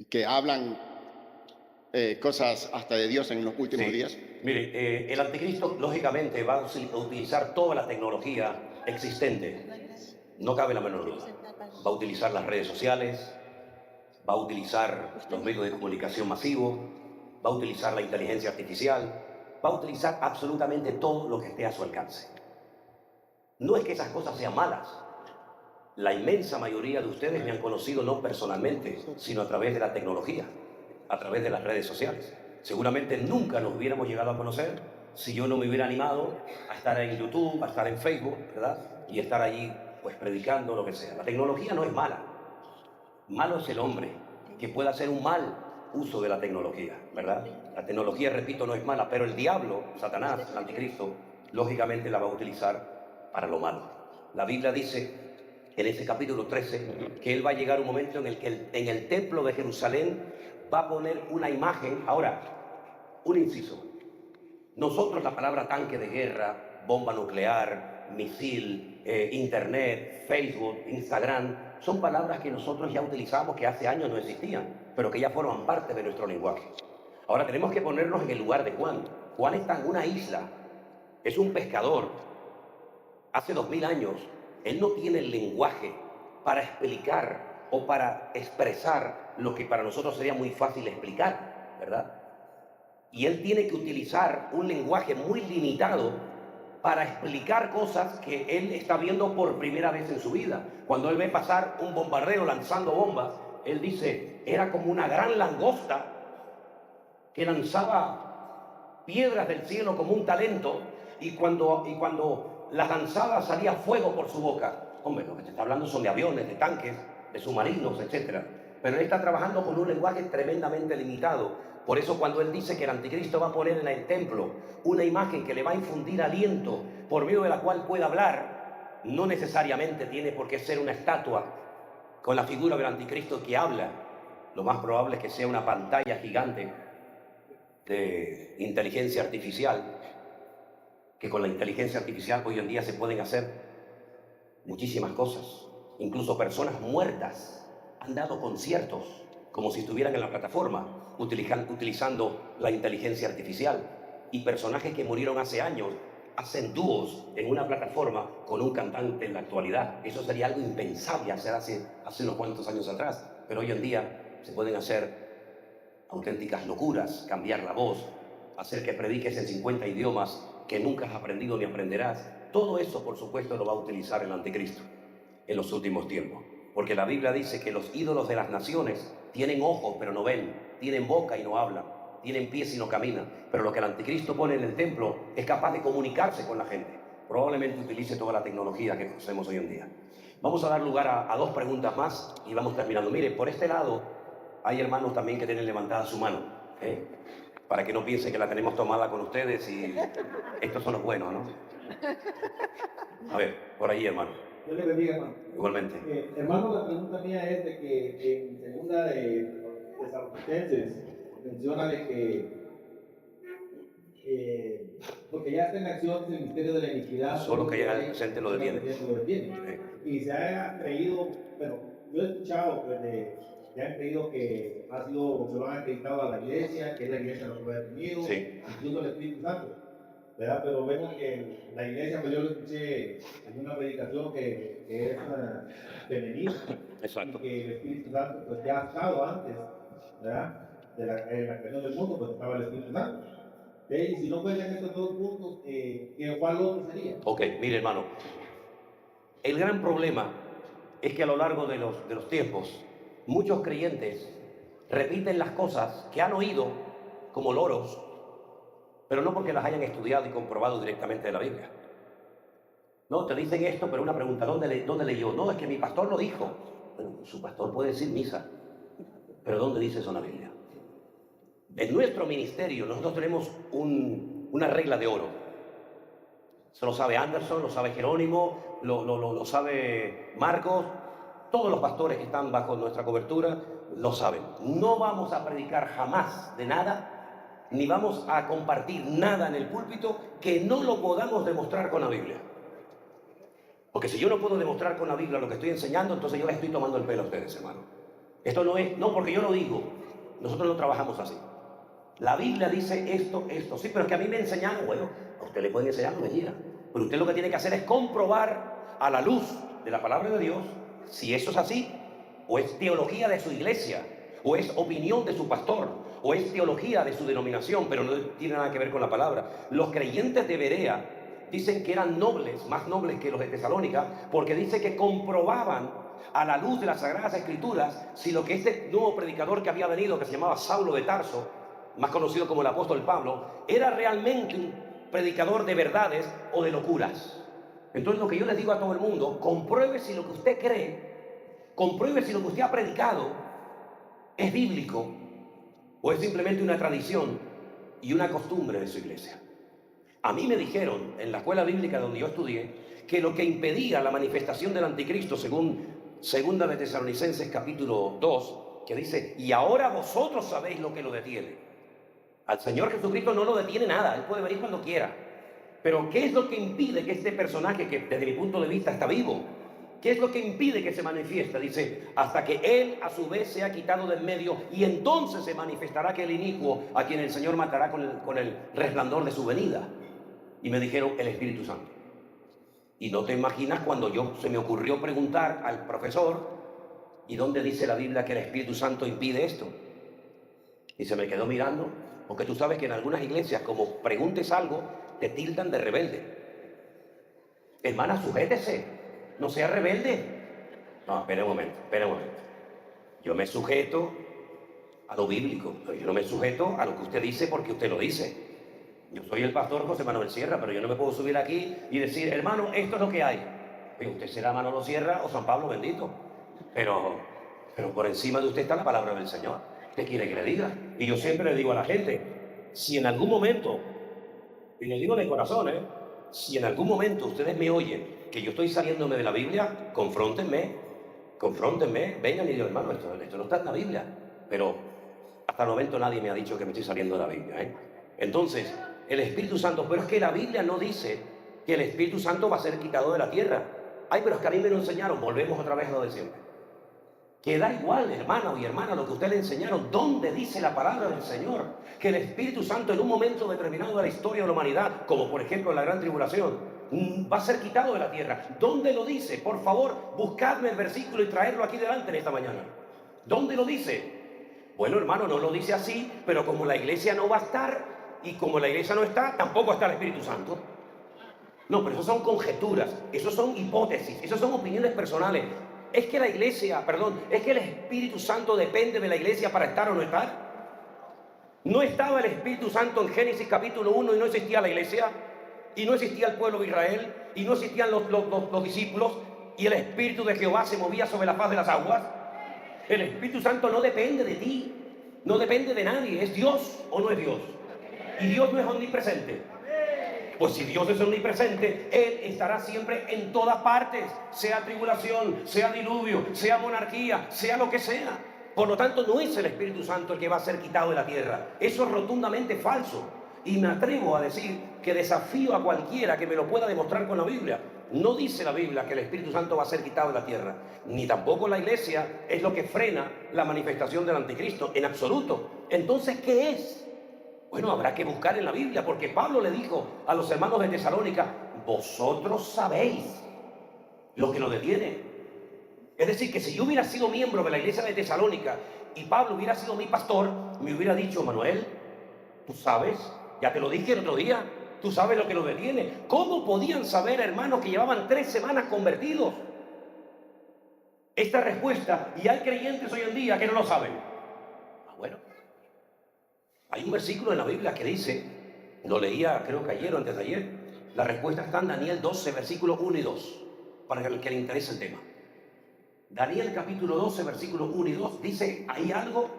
que hablan cosas hasta de Dios en los últimos días. Mire, el anticristo lógicamente va a utilizar toda la tecnología existente, no cabe la menor duda. Va a utilizar las redes sociales, va a utilizar los medios de comunicación masivos, va a utilizar la inteligencia artificial, va a utilizar absolutamente todo lo que esté a su alcance. No es que esas cosas sean malas. La inmensa mayoría de ustedes me han conocido no personalmente, sino a través de la tecnología, a través de las redes sociales. Seguramente nunca nos hubiéramos llegado a conocer si yo no me hubiera animado a estar en YouTube, a estar en Facebook, ¿verdad? Y estar allí, pues, predicando, lo que sea. La tecnología no es mala. Malo es el hombre, que pueda hacer un mal uso de la tecnología, ¿verdad? La tecnología, repito, no es mala, pero el diablo, Satanás, el anticristo, lógicamente la va a utilizar para lo malo. La Biblia dice en ese capítulo 13 que él va a llegar un momento en el que en el templo de Jerusalén va a poner una imagen. Ahora, un inciso. Nosotros la palabra tanque de guerra, bomba nuclear, misil, internet, Facebook, Instagram, son palabras que nosotros ya utilizamos, que hace años no existían, pero que ya forman parte de nuestro lenguaje. Ahora tenemos que ponernos en el lugar de Juan. Juan está en una isla, es un pescador. Hace 2000 años, él no tiene el lenguaje para explicar o para expresar lo que para nosotros sería muy fácil explicar, ¿verdad? Y él tiene que utilizar un lenguaje muy limitado para explicar cosas que él está viendo por primera vez en su vida. Cuando él ve pasar un bombardero lanzando bombas, él dice, era como una gran langosta que lanzaba piedras del cielo como un talento, y cuando las lanzaba salía fuego por su boca. Hombre, lo que te está hablando son de aviones, de tanques, de submarinos, etc. Pero él está trabajando con un lenguaje tremendamente limitado. Por eso cuando él dice que el anticristo va a poner en el templo una imagen que le va a infundir aliento, por medio de la cual puede hablar, no necesariamente tiene por qué ser una estatua con la figura del anticristo que habla. Lo más probable es que sea una pantalla gigante de inteligencia artificial, que con la inteligencia artificial hoy en día se pueden hacer muchísimas cosas. Incluso personas muertas han dado conciertos como si estuvieran en la plataforma, utilizando la inteligencia artificial. Y personajes que murieron hace años hacen dúos en una plataforma con un cantante en la actualidad. Eso sería algo impensable hace unos cuantos años atrás. Pero hoy en día se pueden hacer auténticas locuras, cambiar la voz, hacer que prediques en 50 idiomas que nunca has aprendido ni aprenderás. Todo eso, por supuesto, lo va a utilizar el anticristo en los últimos tiempos. Porque la Biblia dice que los ídolos de las naciones tienen ojos pero no ven, tienen boca y no hablan, tienen pies y no caminan. Pero lo que el anticristo pone en el templo es capaz de comunicarse con la gente. Probablemente utilice toda la tecnología que conocemos hoy en día. Vamos a dar lugar a dos preguntas más y vamos terminando. Mire, por este lado hay hermanos también que tienen levantada su mano, para que no piensen que la tenemos tomada con ustedes y estos son los buenos, ¿no? A ver, por ahí, hermano. Dios le bendiga, hermano. Igualmente. Hermano, la pregunta mía es de que en segunda de Tesalonicenses menciona de que porque ya está en acción el misterio de la iniquidad. Solo que ya el presente lo detiene. Y se ha creído, bueno, yo he escuchado pues, que han creído que se lo han acreditado a la iglesia, que la iglesia no lo ha detenido, Sí. incluso el Espíritu Santo. ¿Verdad? Pero vemos que la iglesia, pues yo lo escuché en una predicación que es femenina. Exacto. Y que el Espíritu Santo pues ya ha estado antes, ¿verdad? En la creación del mundo, pues estaba el Espíritu Santo. Y si no cuentan estos dos puntos, ¿cuál otro sería? Ok, mire, hermano. El gran problema es que a lo largo de los tiempos, muchos creyentes repiten las cosas que han oído como loros, pero no porque las hayan estudiado y comprobado directamente de la Biblia. No, te dicen esto, pero una pregunta, ¿dónde leyó? No, es que mi pastor lo dijo. Bueno, su pastor puede decir misa, pero ¿dónde dice eso en la Biblia? En nuestro ministerio nosotros tenemos una regla de oro. Eso lo sabe Anderson, lo sabe Jerónimo, lo sabe Marcos. Todos los pastores que están bajo nuestra cobertura lo saben. No vamos a predicar jamás de nada, ni vamos a compartir nada en el púlpito que no lo podamos demostrar con la Biblia. Porque si yo no puedo demostrar con la Biblia lo que estoy enseñando, entonces yo les estoy tomando el pelo a ustedes, hermano. Esto no porque yo lo digo. Nosotros no trabajamos así. La Biblia dice esto. Sí, pero es que a mí me enseñaron. Bueno, a usted le pueden enseñar lo que quiera. Pero usted lo que tiene que hacer es comprobar a la luz de la palabra de Dios si eso es así, o es teología de su iglesia, o es opinión de su pastor, o es teología de su denominación, pero no tiene nada que ver con la palabra. Los creyentes de Berea dicen que eran nobles, más nobles que los de Tesalónica, porque dice que comprobaban a la luz de las Sagradas Escrituras si lo que este nuevo predicador que había venido, que se llamaba Saulo de Tarso, más conocido como el apóstol Pablo, era realmente un predicador de verdades o de locuras. Entonces lo que yo les digo a todo el mundo, compruebe si lo que usted cree, compruebe si lo que usted ha predicado es bíblico o es simplemente una tradición y una costumbre de su iglesia. A mí me dijeron en la escuela bíblica donde yo estudié que lo que impedía la manifestación del anticristo, según segunda de Tesalonicenses capítulo 2, que dice, y ahora vosotros sabéis lo que lo detiene. Al Señor Jesucristo no lo detiene nada, Él puede venir cuando quiera. Pero ¿qué es lo que impide que este personaje, que desde mi punto de vista está vivo, qué es lo que impide que se manifieste? Dice, hasta que Él a su vez sea quitado del medio, y entonces se manifestará aquel inicuo a quien el Señor matará con el resplandor de su venida. Y me dijeron, el Espíritu Santo. Y no te imaginas cuando se me ocurrió preguntar al profesor, ¿y dónde dice la Biblia que el Espíritu Santo impide esto? Y se me quedó mirando, porque tú sabes que en algunas iglesias, como preguntes algo, te tildan de rebelde. Hermana, sujétese, no sea rebelde. No, espere un momento, espere un momento. Yo me sujeto a lo bíblico, pero yo no me sujeto a lo que usted dice porque usted lo dice. Yo soy el pastor José Manuel Sierra, pero yo no me puedo subir aquí y decir, hermano, esto es lo que hay. Y usted será Manolo Sierra o San Pablo bendito. Pero por encima de usted está la palabra del Señor. ¿Qué quiere que le diga? Y yo siempre le digo a la gente, si en algún momento, y le digo de corazón, si en algún momento ustedes me oyen que yo estoy saliéndome de la Biblia, confróntenme, vengan y digan, hermano, esto no está en la Biblia. Pero hasta el momento nadie me ha dicho que me estoy saliendo de la Biblia. Entonces, el Espíritu Santo, pero es que la Biblia no dice que el Espíritu Santo va a ser quitado de la tierra. Ay, pero es que a mí me lo enseñaron, volvemos otra vez a lo de siempre. Que da igual, hermano y hermana, lo que usted le enseñaron, ¿dónde dice la palabra del Señor? Que el Espíritu Santo en un momento determinado de la historia de la humanidad, como por ejemplo en la Gran Tribulación, va a ser quitado de la tierra. ¿Dónde lo dice? Por favor, buscadme el versículo y traerlo aquí delante en esta mañana. ¿Dónde lo dice? Bueno, hermano, no lo dice así, pero como la iglesia no va a estar, y como la iglesia no está, tampoco está el Espíritu Santo. No, pero eso son conjeturas, eso son hipótesis, eso son opiniones personales. Es que la iglesia, es que el Espíritu Santo depende de la iglesia para estar o no estar. ¿No estaba el Espíritu Santo en Génesis capítulo 1 y no existía la iglesia? ¿Y no existía el pueblo de Israel? ¿Y no existían los discípulos? ¿Y el Espíritu de Jehová se movía sobre la faz de las aguas? El Espíritu Santo no depende de ti, no depende de nadie. ¿Es Dios o no es Dios? Y Dios no es omnipresente. Pues si Dios es omnipresente, Él estará siempre en todas partes, sea tribulación, sea diluvio, sea monarquía, sea lo que sea. Por lo tanto, no es el Espíritu Santo el que va a ser quitado de la tierra. Eso es rotundamente falso. Y me atrevo a decir que desafío a cualquiera que me lo pueda demostrar con la Biblia. No dice la Biblia que el Espíritu Santo va a ser quitado de la tierra, ni tampoco la iglesia es lo que frena la manifestación del anticristo, en absoluto. Entonces, ¿qué es? Bueno, habrá que buscar en la Biblia, porque Pablo le dijo a los hermanos de Tesalónica, vosotros sabéis lo que lo detiene. Es decir, que si yo hubiera sido miembro de la iglesia de Tesalónica y Pablo hubiera sido mi pastor, me hubiera dicho, Manuel, tú sabes, ya te lo dije el otro día, tú sabes lo que lo detiene. ¿Cómo podían saber, hermanos, que llevaban 3 semanas convertidos? Esta respuesta, y hay creyentes hoy en día que no lo saben. Bueno. Hay un versículo en la Biblia que dice, lo leía creo que ayer o antes de ayer, la respuesta está en Daniel 12, versículos 1 y 2, para el que le interese el tema. Daniel capítulo 12, versículos 1 y 2, dice, hay algo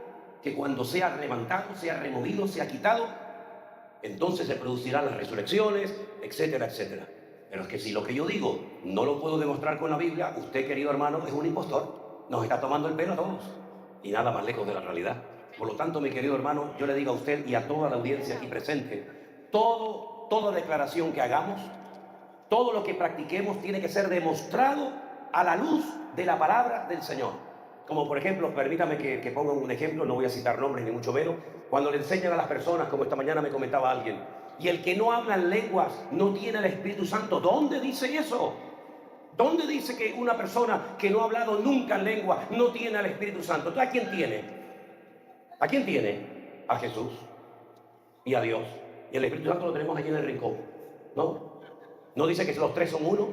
que cuando sea levantado, sea removido, sea quitado, entonces se producirán las resurrecciones, etcétera, etcétera. Pero es que si lo que yo digo no lo puedo demostrar con la Biblia, usted, querido hermano, es un impostor, nos está tomando el pelo a todos, y nada más lejos de la realidad. Por lo tanto, mi querido hermano, yo le digo a usted y a toda la audiencia aquí presente, toda declaración que hagamos, todo lo que practiquemos tiene que ser demostrado a la luz de la palabra del Señor. Como por ejemplo, permítame que ponga un ejemplo, no voy a citar nombres ni mucho menos, cuando le enseñan a las personas, como esta mañana me comentaba alguien, y el que no habla en lenguas no tiene el Espíritu Santo. ¿Dónde dice eso? ¿Dónde dice que una persona que no ha hablado nunca en lengua no tiene al Espíritu Santo? ¿Entonces a quién tiene? ¿A quién tiene? A Jesús y a Dios. Y el Espíritu Santo lo tenemos aquí en el rincón. ¿No dice que los 3 son uno?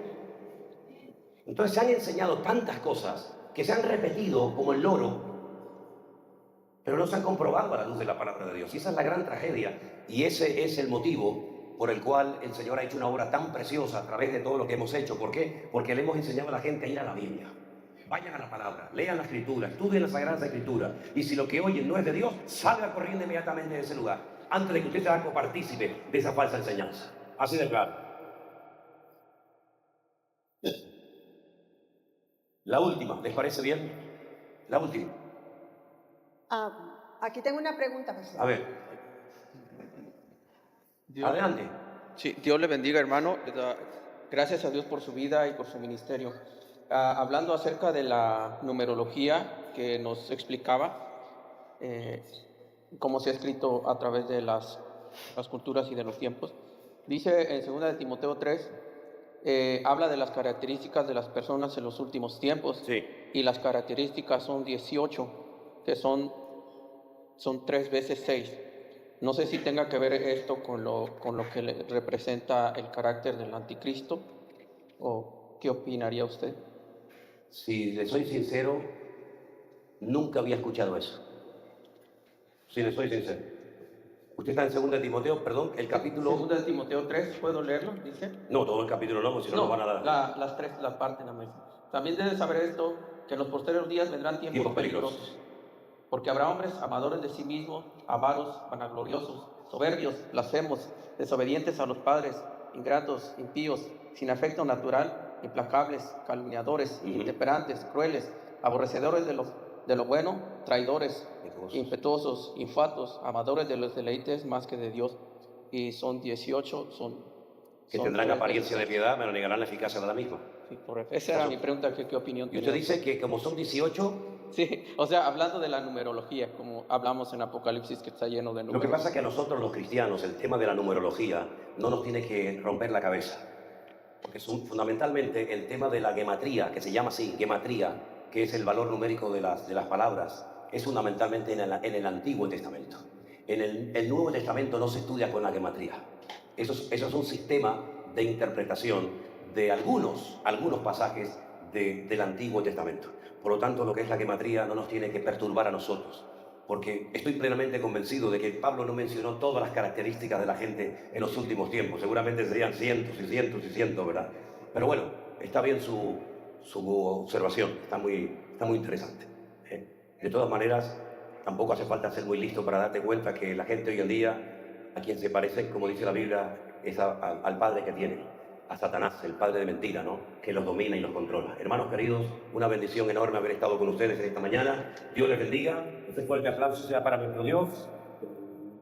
Entonces se han enseñado tantas cosas que se han repetido como el loro, pero no se han comprobado a la luz de la palabra de Dios. Y esa es la gran tragedia. Y ese es el motivo por el cual el Señor ha hecho una obra tan preciosa a través de todo lo que hemos hecho. ¿Por qué? Porque le hemos enseñado a la gente a ir a la Biblia. Vayan a la palabra, lean la Escritura, estudien la Sagrada Escritura. Y si lo que oyen no es de Dios, salga corriendo inmediatamente de ese lugar, antes de que usted sea copartícipe de esa falsa enseñanza. Así de claro. La última, ¿les parece bien? La última. Aquí tengo una pregunta, pastor. A ver. Adelante. Sí, Dios le bendiga, hermano. Gracias a Dios por su vida y por su ministerio. Hablando acerca de la numerología que nos explicaba, cómo se ha escrito a través de las culturas y de los tiempos, dice en 2 de Timoteo 3, habla de las características de las personas en los últimos tiempos. Sí. Y las características son 18, que son 3 veces 6. No sé si tenga que ver esto con lo que representa el carácter del anticristo, ¿O qué opinaría usted? Si le soy sincero, nunca había escuchado eso. Si le soy sincero. Usted está en 2 Timoteo, perdón, el capítulo... Segunda de Timoteo 3, ¿puedo leerlo? Dice. No, todo el capítulo no, porque si no, nos van a dar... las tres, la parte nada más. También debes saber esto, que en los posteriores días vendrán tiempos peligrosos. Porque habrá hombres amadores de sí mismos, avaros, vanagloriosos, soberbios, blasfemos, desobedientes a los padres, ingratos, impíos, sin afecto natural, implacables, calumniadores, intemperantes, crueles, aborrecedores de lo bueno, traidores, impetuosos, infatuos, amadores de los deleites más que de Dios. Y son 18, que tendrán apariencia de piedad, pero negarán la eficacia de la misma. Sí, correcto. Esa era mi pregunta, ¿qué opinión tiene? Y usted dice que como son 18... Sí, o sea, hablando de la numerología, como hablamos en Apocalipsis, que está lleno de números. Lo que pasa es que a nosotros los cristianos el tema de la numerología no nos tiene que romper la cabeza. Porque fundamentalmente el tema de la gematría, que se llama así, gematría, que es el valor numérico de las palabras, es fundamentalmente en el Antiguo Testamento. En el Nuevo Testamento no se estudia con la gematría. Eso es un sistema de interpretación de algunos pasajes del Antiguo Testamento. Por lo tanto, lo que es la gematría no nos tiene que perturbar a nosotros, porque estoy plenamente convencido de que Pablo no mencionó todas las características de la gente en los últimos tiempos. Seguramente serían cientos y cientos y cientos, ¿verdad? Pero bueno, está bien su observación, está muy interesante. De todas maneras, tampoco hace falta ser muy listo para darte cuenta que la gente hoy en día, a quien se parece, como dice la Biblia, es al padre que tiene, a Satanás, el padre de mentira, ¿no? Que los domina y los controla. Hermanos queridos, una bendición enorme haber estado con ustedes esta mañana. Dios les bendiga. Ese fuerte aplauso sea para nuestro Dios.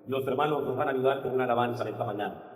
Los hermanos nos van a ayudar con una alabanza esta mañana.